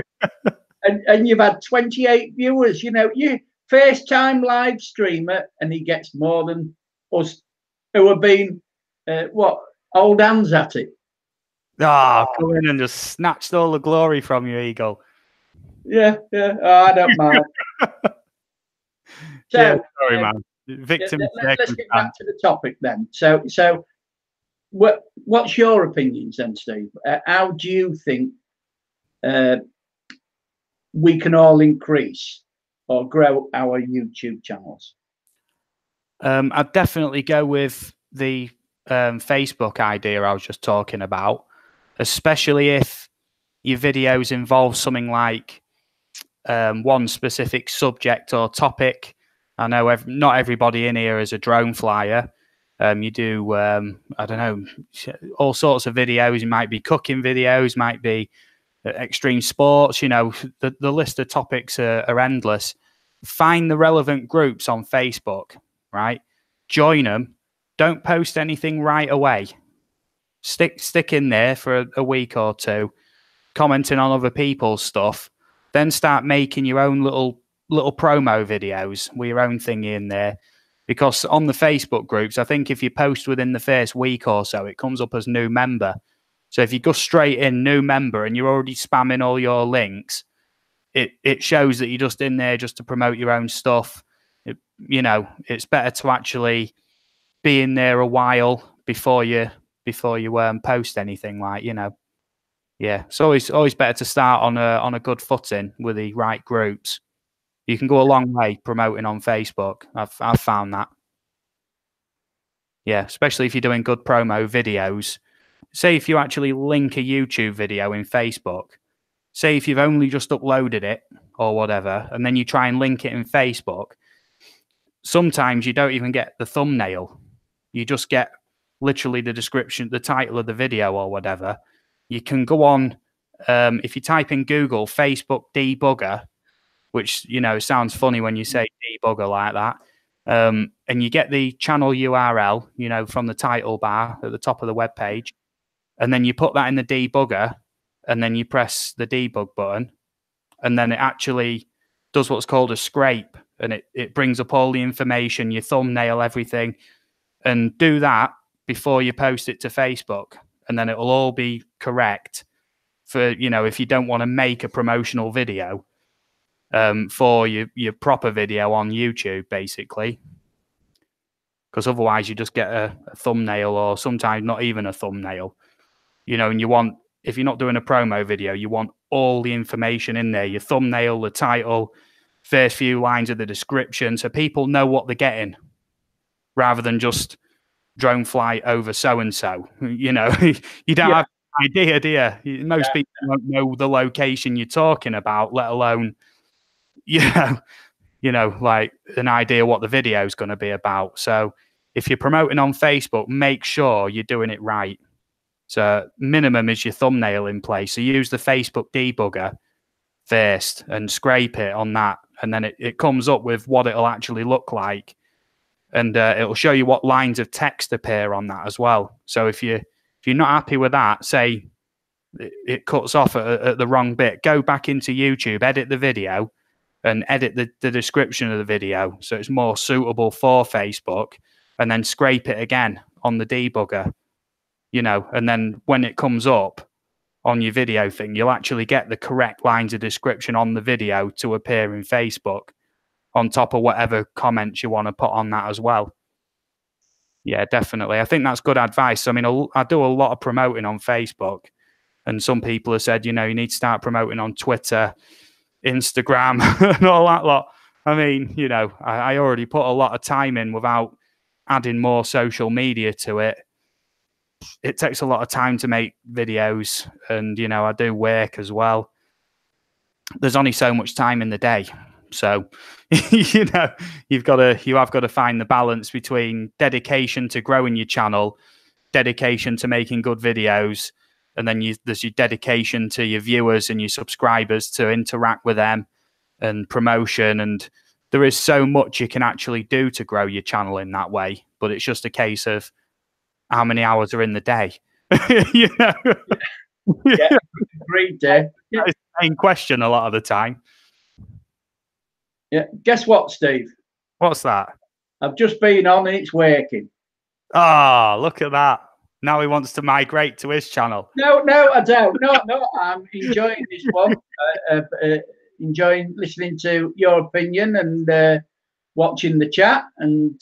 A: and you've had 28 viewers. You know, you first time live streamer, and he gets more than us who have been old hands at it.
B: Come in and just snatched all the glory from you, Eagle.
A: Yeah. Oh, I don't mind. So,
B: yeah, sorry, man. Victim.
A: Let's get back to the topic then. So, what's your opinions then, Steve? How do you think we can all increase or grow our YouTube channels?
B: I'd definitely go with the Facebook idea I was just talking about, especially if your videos involve something like one specific subject or topic. I know not everybody in here is a drone flyer. You do, I don't know, all sorts of videos. It might be cooking videos, might be extreme sports. You know, the list of topics are endless. Find the relevant groups on Facebook, right? Join them. Don't post anything right away. Stick in there for a week or two, commenting on other people's stuff. Then start making your own little promo videos with your own thingy in there. Because on the Facebook groups, I think if you post within the first week or so, it comes up as new member. So if you go straight in new member and you're already spamming all your links, it shows that you're just in there just to promote your own stuff. It's better to actually be in there a while before you post anything, like, Yeah, it's always better to start on a good footing with the right groups. You can go a long way promoting on Facebook. I've found that. Yeah, especially if you're doing good promo videos. Say if you actually link a YouTube video in Facebook, say if you've only just uploaded it or whatever, and then you try and link it in Facebook, sometimes you don't even get the thumbnail. You just get literally the description, the title of the video or whatever. You can go on, if you type in Google Facebook debugger, which, sounds funny when you say debugger like that, and you get the channel URL, from the title bar at the top of the web page, and then you put that in the debugger, and then you press the debug button, and then it actually does what's called a scrape, and it brings up all the information, your thumbnail, everything, and do that before you post it to Facebook, and then it will all be correct for, if you don't want to make a promotional video for your proper video on YouTube, basically. Because otherwise you just get a thumbnail, or sometimes not even a thumbnail, and if you're not doing a promo video, you want all the information in there, your thumbnail, the title, first few lines of the description, so people know what they're getting, rather than just drone flight over so-and-so. You don't have an idea, do you? Most people don't know the location you're talking about, let alone, like an idea what the video is going to be about. So if you're promoting on Facebook, make sure you're doing it right. So minimum is your thumbnail in place. So use the Facebook debugger first and scrape it on that, and then it comes up with what it'll actually look like, and it'll show you what lines of text appear on that as well. So if you're not happy with that, say it cuts off at the wrong bit, go back into YouTube, edit the video, and edit the description of the video so it's more suitable for Facebook, and then scrape it again on the debugger, and then when it comes up on your video thing, you'll actually get the correct lines of description on the video to appear in Facebook on top of whatever comments you want to put on that as well. Yeah, definitely. I think that's good advice. I mean, I do a lot of promoting on Facebook, and some people have said, you need to start promoting on Twitter, Instagram, and all that lot. I mean, I already put a lot of time in without adding more social media to it. It takes a lot of time to make videos, and I do work as well. There's only so much time in the day, so you have got to find the balance between dedication to growing your channel, dedication to making good videos, and then there's your dedication to your viewers and your subscribers to interact with them, and promotion. And there is so much you can actually do to grow your channel in that way, but it's just a case of how many hours are in the day.
A: Yeah, agreed, Dave. Yeah.
B: That's the main question a lot of the time.
A: Yeah. Guess what, Steve?
B: What's that?
A: I've just been on and it's working.
B: Oh, look at that. Now he wants to migrate to his channel.
A: No, I don't. No, I'm enjoying this one. Enjoying listening to your opinion and watching the chat and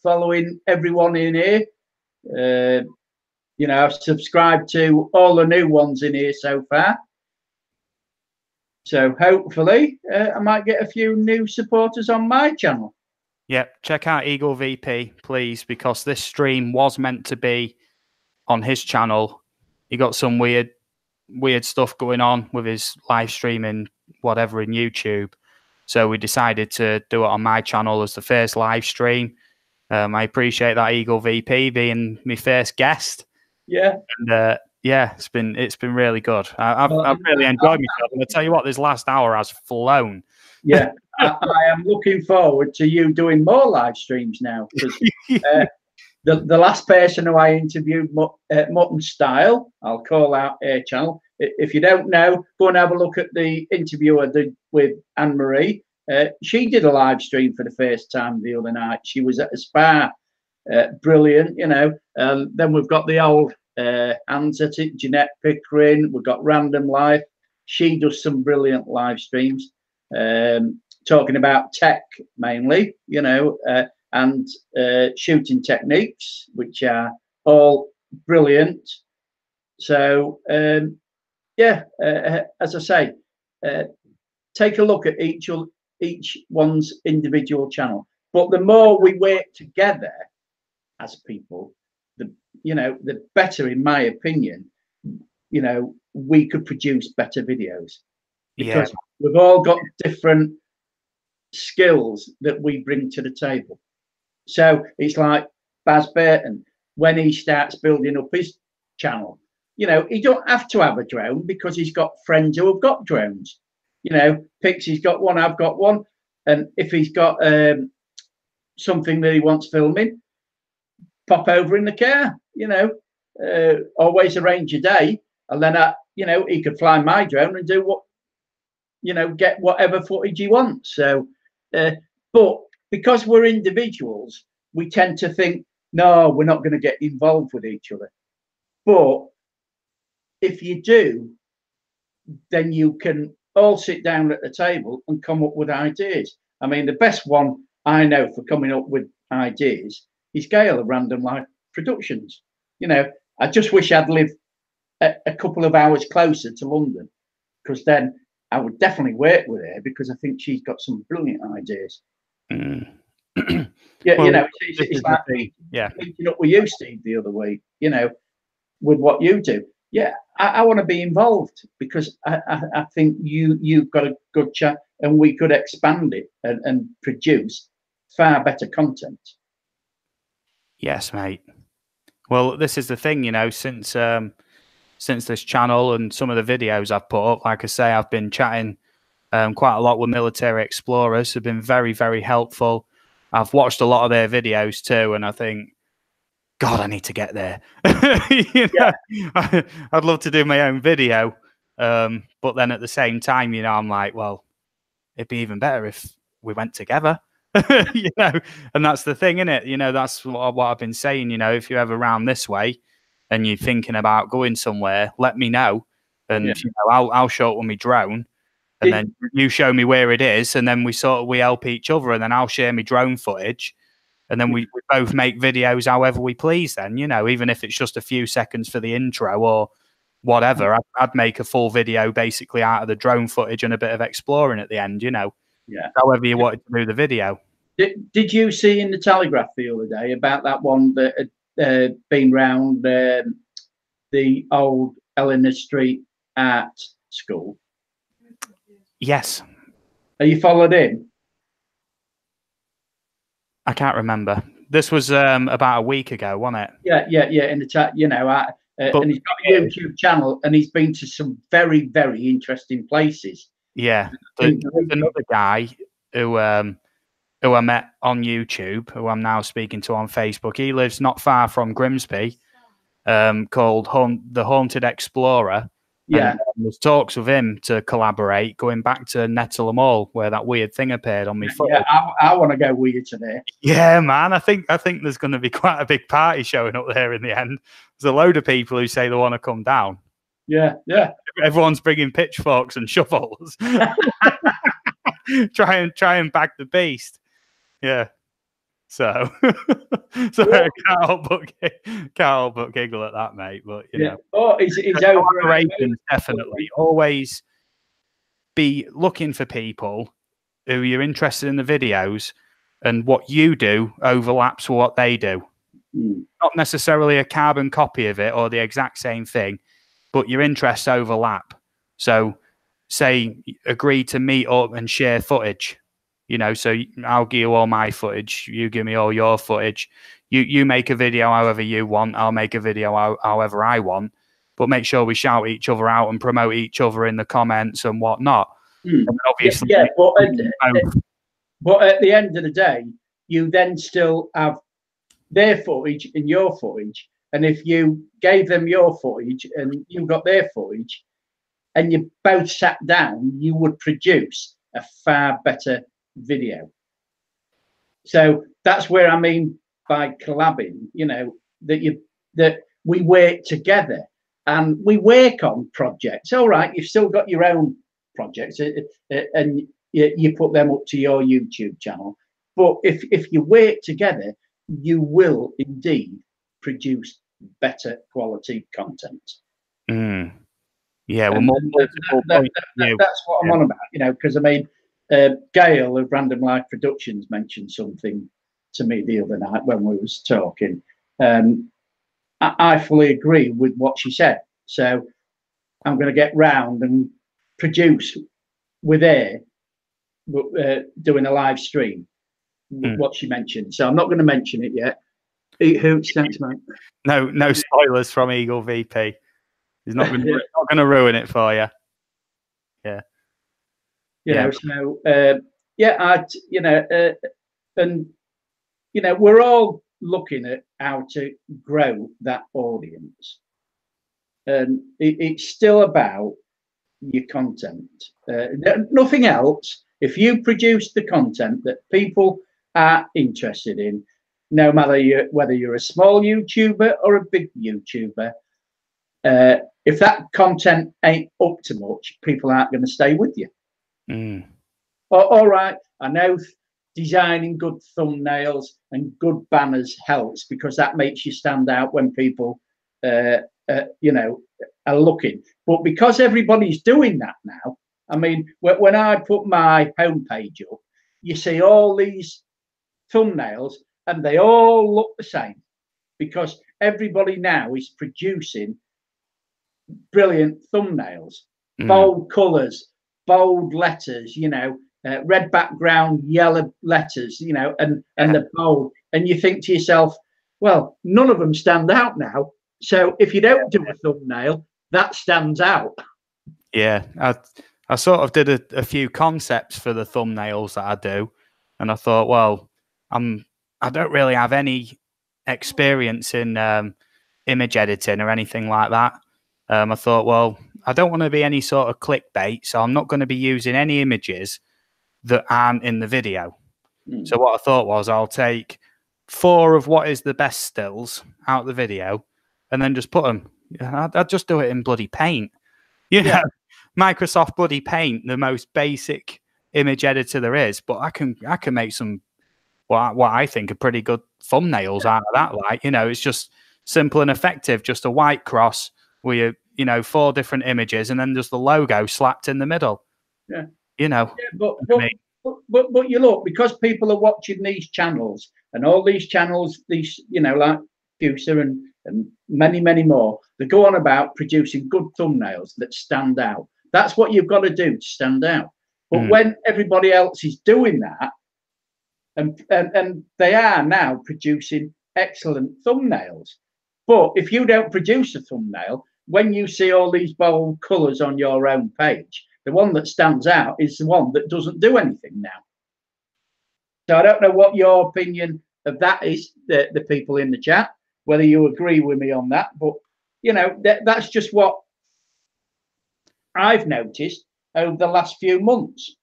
A: following everyone in here. I've subscribed to all the new ones in here so far. So hopefully I might get a few new supporters on my channel.
B: Yep, check out Eagle VP, please, because this stream was meant to be on his channel. He got some weird stuff going on with his live streaming, whatever, in YouTube. So we decided to do it on my channel as the first live stream. I appreciate that, Eagle VP, being my first guest.
A: Yeah.
B: And it's been really good. I've really enjoyed myself. And I tell you what, this last hour has flown.
A: Yeah, I am looking forward to you doing more live streams now. Because the last person who I interviewed, Mutton Style, I'll call out her channel. If you don't know, go and have a look at the interview I did with Anne-Marie. She did a live stream for the first time the other night. She was at a spa. Brilliant, then we've got the old hands at it, Jeanette Pickering. We've got Random Life. She does some brilliant live streams, talking about tech mainly, and shooting techniques, which are all brilliant. So as I say, take a look at each one's individual channel. But the more we work together as people, the better, in my opinion, we could produce better videos, because we've all got different skills that we bring to the table. So it's like Baz Burton, when he starts building up his channel, he don't have to have a drone because he's got friends who have got drones. Pixie's got one, I've got one, and if he's got something that he wants filming, pop over in the car, always arrange a day, and then he could fly my drone and do what, get whatever footage he wants. So but because we're individuals, we tend to think, no, we're not going to get involved with each other. But if you do, then you can all sit down at the table and come up with ideas. I mean, the best one I know for coming up with ideas is Gail of Random Life Productions. I just wish I'd lived a couple of hours closer to London, because then I would definitely work with her, because I think she's got some brilliant ideas. It's like meeting up with you, Steve, the other week, with what you do. Yeah, I want to be involved, because I think you've got a good chat, and we could expand it and produce far better content. Yes,
B: mate. Well, this is the thing, since since this channel and some of the videos I've put up. Like I say, I've been chatting quite a lot with military explorers, have been very, very helpful. I've watched a lot of their videos too, and I think, God, I need to get there. I'd love to do my own video, but then at the same time, I'm like, well, it'd be even better if we went together. And that's the thing, isn't it? That's what I've been saying. If you're ever around this way and you're thinking about going somewhere, let me know, and I'll show it with my drone, and then you show me where it is, and then we help each other, and then I'll share my drone footage, and then we both make videos however we please. Then even if it's just a few seconds for the intro or whatever, I'd make a full video basically out of the drone footage and a bit of exploring at the end. However you wanted to do the video.
A: Did you see in the Telegraph the other day about that one that had been round the old Eleanor Street Art School?
B: Yes.
A: Are you followed in?
B: I can't remember. This was about a week ago, wasn't it?
A: Yeah. In the chat, and he's got a YouTube channel, and he's been to some very, very interesting places.
B: Yeah, there's another guy who I met on YouTube, who I'm now speaking to on Facebook. He lives not far from Grimsby, called The Haunted Explorer.
A: Yeah,
B: and there's talks with him to collaborate, going back to Nettleham Mall, where that weird thing appeared on my foot.
A: Yeah, I want to go with you today.
B: Yeah, man, I think there's going to be quite a big party showing up there in the end. There's a load of people who say they want to come down.
A: Yeah.
B: Everyone's bringing pitchforks and shovels. try and bag the beast. Yeah. So I can't help but giggle at that, mate. But
A: it's over.
B: Definitely always be looking for people who you're interested in the videos, and what you do overlaps with what they do. Not necessarily a carbon copy of it or the exact same thing, but your interests overlap. So say agree to meet up and share footage. So I'll give you all my footage, you give me all your footage. You make a video however you want, I'll make a video however I want, but make sure we shout each other out and promote each other in the comments and whatnot. And obviously,
A: but at the end of the day, you then still have their footage and your footage, and if you gave them your footage and you got their footage, and you both sat down, you would produce a far better video. So that's where I mean by collabing, that we work together and we work on projects. All right, you've still got your own projects and you put them up to your YouTube channel, but if you work together, you will indeed produce better quality content.
B: Yeah, well,
A: that's what I'm on about, because I mean, Gail of Random Life Productions mentioned something to me the other night when we was talking. I fully agree with what she said. So I'm going to get round and produce with her doing a live stream. What she mentioned. So I'm not going to mention it yet. Thanks, mate.
B: No spoilers from Eagle VP. He's not going to ruin it for you. Yeah.
A: So and we're all looking at how to grow that audience, and it's still about your content. Nothing else. If you produce the content that people are interested in, no matter whether you're a small YouTuber or a big YouTuber, if that content ain't up to much, people aren't going to stay with you. All right, I know designing good thumbnails and good banners helps, because that makes you stand out when people are looking. But because everybody's doing that now, I mean, when I put my homepage up, you see all these thumbnails and they all look the same, because everybody now is producing brilliant thumbnails, bold colors, bold letters, red background, yellow letters, and the bold. And you think to yourself, well, none of them stand out now. So if you don't do a thumbnail, that stands out.
B: Yeah, I sort of did a few concepts for the thumbnails that I do, and I thought, well, I don't really have any experience in image editing or anything like that. I thought, well, I don't want to be any sort of clickbait, so I'm not going to be using any images that aren't in the video. So what I thought was, I'll take 4 of what is the best stills out of the video, and then just put them. I'd just do it in bloody Paint. You know, Microsoft bloody Paint, the most basic image editor there is, but I can make some what I think are pretty good thumbnails out of that. Like, you know, it's just simple and effective, just a white cross with, you know, 4 different images and then just the logo slapped in the middle.
A: Yeah.
B: You know.
A: Yeah, but you look, because people are watching these channels, and all these channels, these, you know, like Fuser and many, many more, they go on about producing good thumbnails that stand out. That's what you've got to do to stand out. But when everybody else is doing that, and they are now producing excellent thumbnails, but if you don't produce a thumbnail, when you see all these bold colors on your own page, the one that stands out is the one that doesn't do anything now. So I don't know what your opinion of that is, the people in the chat, whether you agree with me on that, but you know, that's just what I've noticed over the last few months.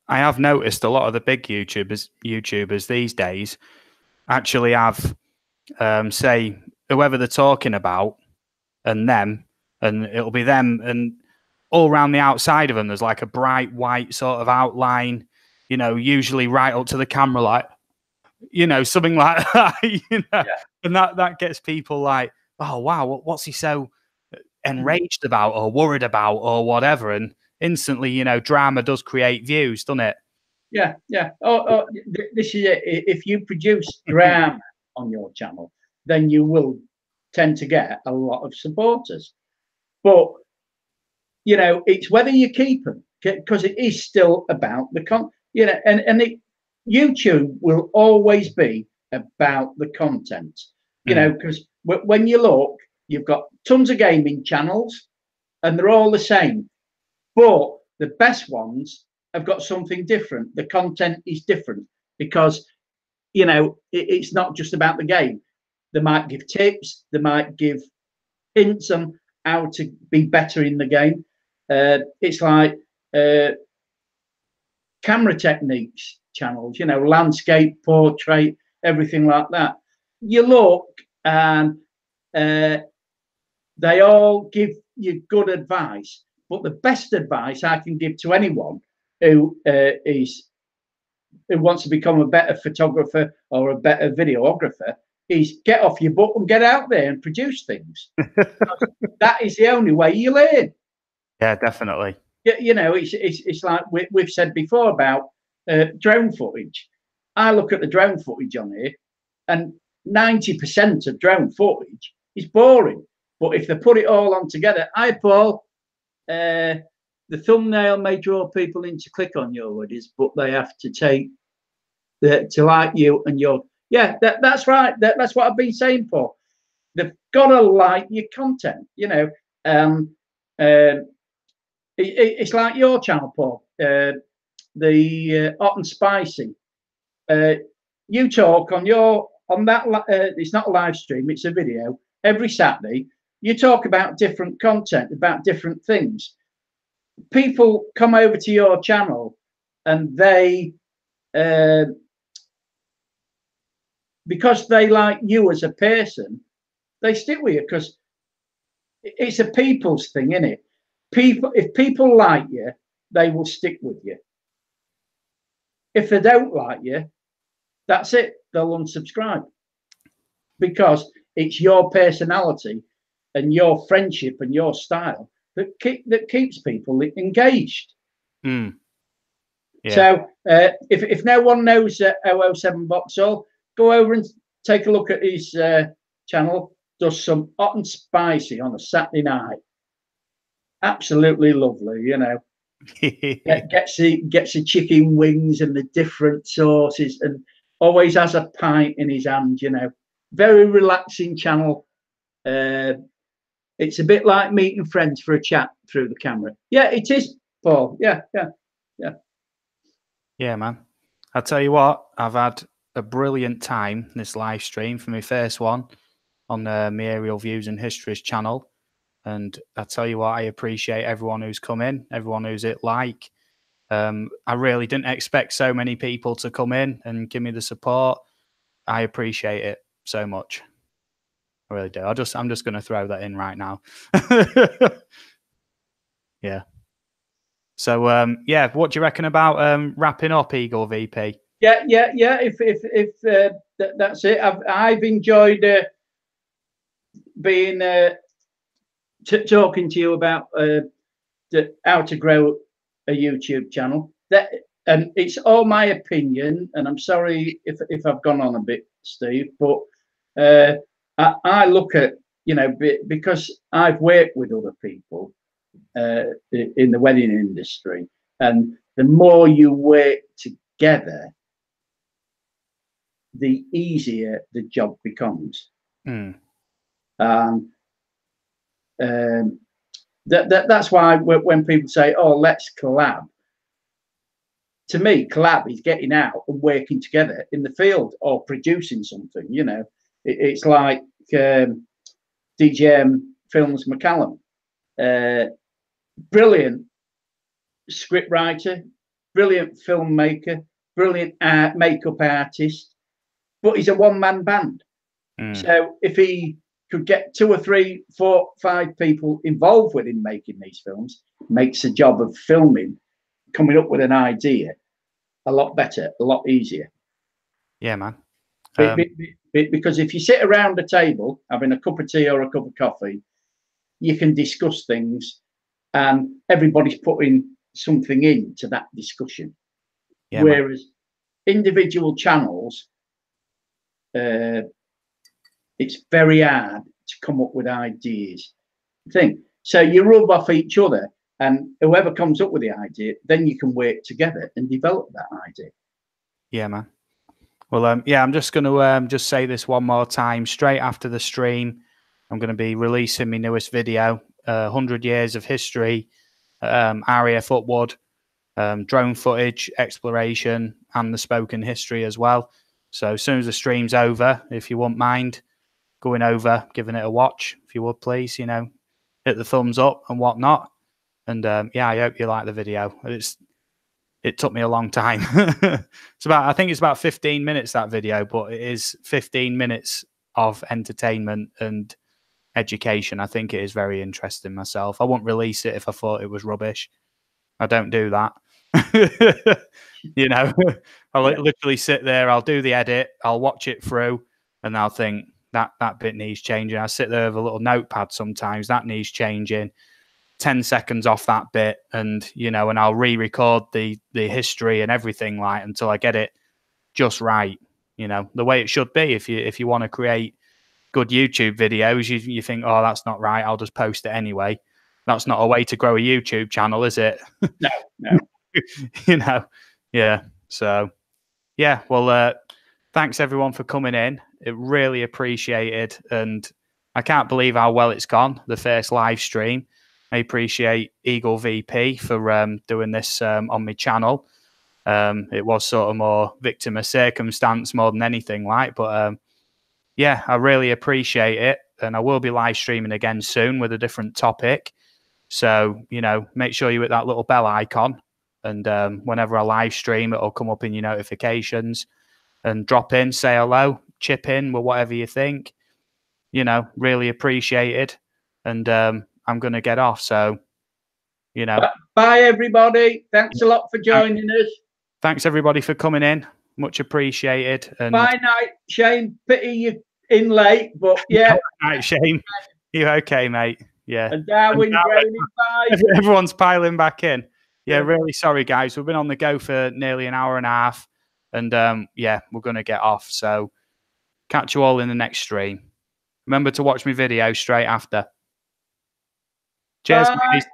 B: I have noticed a lot of the big YouTubers these days actually have, say, whoever they're talking about and them, and it'll be them, and all around the outside of them, there's like a bright white sort of outline, you know, usually right up to the camera, like, you know, something like that, you know, and that gets people like, oh, wow, what's he so enraged about or worried about or whatever? And instantly, you know, drama does create views, doesn't it?
A: Yeah, yeah. This is it. If you produce drama on your channel, then you will tend to get a lot of supporters. But you know, it's whether you keep them, because it is still about the you know, and YouTube will always be about the content. You know, because when you look, you've got tons of gaming channels, and they're all the same. But the best ones have got something different. The content is different because, you know, it's not just about the game. They might give tips. They might give hints on how to be better in the game. It's like camera techniques channels, you know, landscape, portrait, everything like that. You look and they all give you good advice. But the best advice I can give to anyone who wants to become a better photographer or a better videographer is get off your butt and get out there and produce things. That is the only way you learn.
B: Yeah, definitely.
A: You know, it's like we've said before about drone footage. I look at the drone footage on here, and 90% of drone footage is boring. But if they put it all on together, Paul, the thumbnail may draw people in to click on your videos, but they have to take to like you and your that's right. That's what I've been saying, Paul. They've got to like your content, you know. It's like your channel, Paul, the hot and spicy. You talk on that. It's not a live stream; it's a video. Every Saturday, you talk about different content, about different things. People come over to your channel, and they, because they like you as a person, they stick with you because it's a people's thing, isn't it? If people like you, they will stick with you. If they don't like you, that's it. They'll unsubscribe because it's your personality and your friendship and your style that keeps people engaged.
B: Yeah.
A: So if no one knows 007 Boxall, go over and take a look at his channel. Does some hot and spicy on a Saturday night. Absolutely lovely, you know. gets the chicken wings and the different sauces, and always has a pint in his hand, you know. Very relaxing channel. It's a bit like meeting friends for a chat through the camera. Yeah, it is, Paul. Yeah.
B: Yeah, man. I'll tell you what, I've had a brilliant time this live stream for my first one on my Aerial Views and Histories channel. And I tell you what, I appreciate everyone who's come in, everyone who's hit like. I really didn't expect so many people to come in and give me the support. I appreciate it so much. I really do. I'm just going to throw that in right now. Yeah. So yeah, what do you reckon about wrapping up, Eagle VP?
A: Yeah. If that's it. I've enjoyed being talking to you about how to grow a YouTube channel. And it's all my opinion, and I'm sorry if I've gone on a bit, Steve, but I look at, you know, because I've worked with other people in the wedding industry, and the more you work together, the easier the job becomes. That's why when people say, "Oh, let's collab," to me, collab is getting out and working together in the field or producing something. You know, it's like DJM Films McCallum, brilliant script writer, brilliant filmmaker, brilliant makeup artist, but he's a one-man band. So if he could get 2 or 3, 4, 5 people involved with him making these films, makes the job of filming, coming up with an idea, a lot better, a lot easier.
B: Yeah, man.
A: Because if you sit around a table having a cup of tea or a cup of coffee, you can discuss things, and everybody's putting something into that discussion. Yeah, whereas individual channels, it's very hard to come up with ideas. So you rub off each other, and whoever comes up with the idea, then you can work together and develop that idea.
B: Yeah, man. Well, yeah, I'm just going to just say this one more time. Straight after the stream, I'm going to be releasing my newest video, 100 Years of History, RAF Upwood, drone footage, exploration, and the spoken history as well. So as soon as the stream's over, if you wouldn't mind going over, giving it a watch, if you would please, you know, hit the thumbs up and whatnot. And yeah, I hope you like the video. It took me a long time. I think it's about 15 minutes, that video, but it is 15 minutes of entertainment and education. I think it is very interesting myself. I wouldn't release it if I thought it was rubbish. I don't do that. You know, I'll literally sit there, I'll do the edit, I'll watch it through, and I'll think that bit needs changing. I sit there with a little notepad sometimes, that needs changing. 10 seconds off that bit, and you know, and I'll re-record the history and everything, like, until I get it just right, you know, the way it should be. If you want to create good YouTube videos, you think, oh, that's not right, I'll just post it anyway. That's not a way to grow a YouTube channel, is it?
A: No.
B: You know, yeah. So yeah, well, thanks everyone for coming in. It really appreciated, and I can't believe how well it's gone, the first live stream. I appreciate Eagle VP for doing this on my channel. It was sort of more victim of circumstance more than anything, like, but yeah, I really appreciate it, and I will be live streaming again soon with a different topic. So, you know, make sure you hit that little bell icon, and whenever I live stream, it'll come up in your notifications, and drop in, say hello, chip in with whatever you think. You know, really appreciate it. And I'm going to get off. So, you know.
A: Bye, everybody. Thanks a lot for joining us.
B: Thanks, everybody, for coming in. Much appreciated. And
A: bye night, Shane. Pity you in late, but yeah.
B: Night, Shane. You okay, mate? Yeah.
A: And Darwin, bye.
B: Everyone's piling back in. Yeah, really sorry, guys. We've been on the go for nearly an hour and a half. And yeah, we're going to get off. So catch you all in the next stream. Remember to watch my video straight after. Cheers, guys.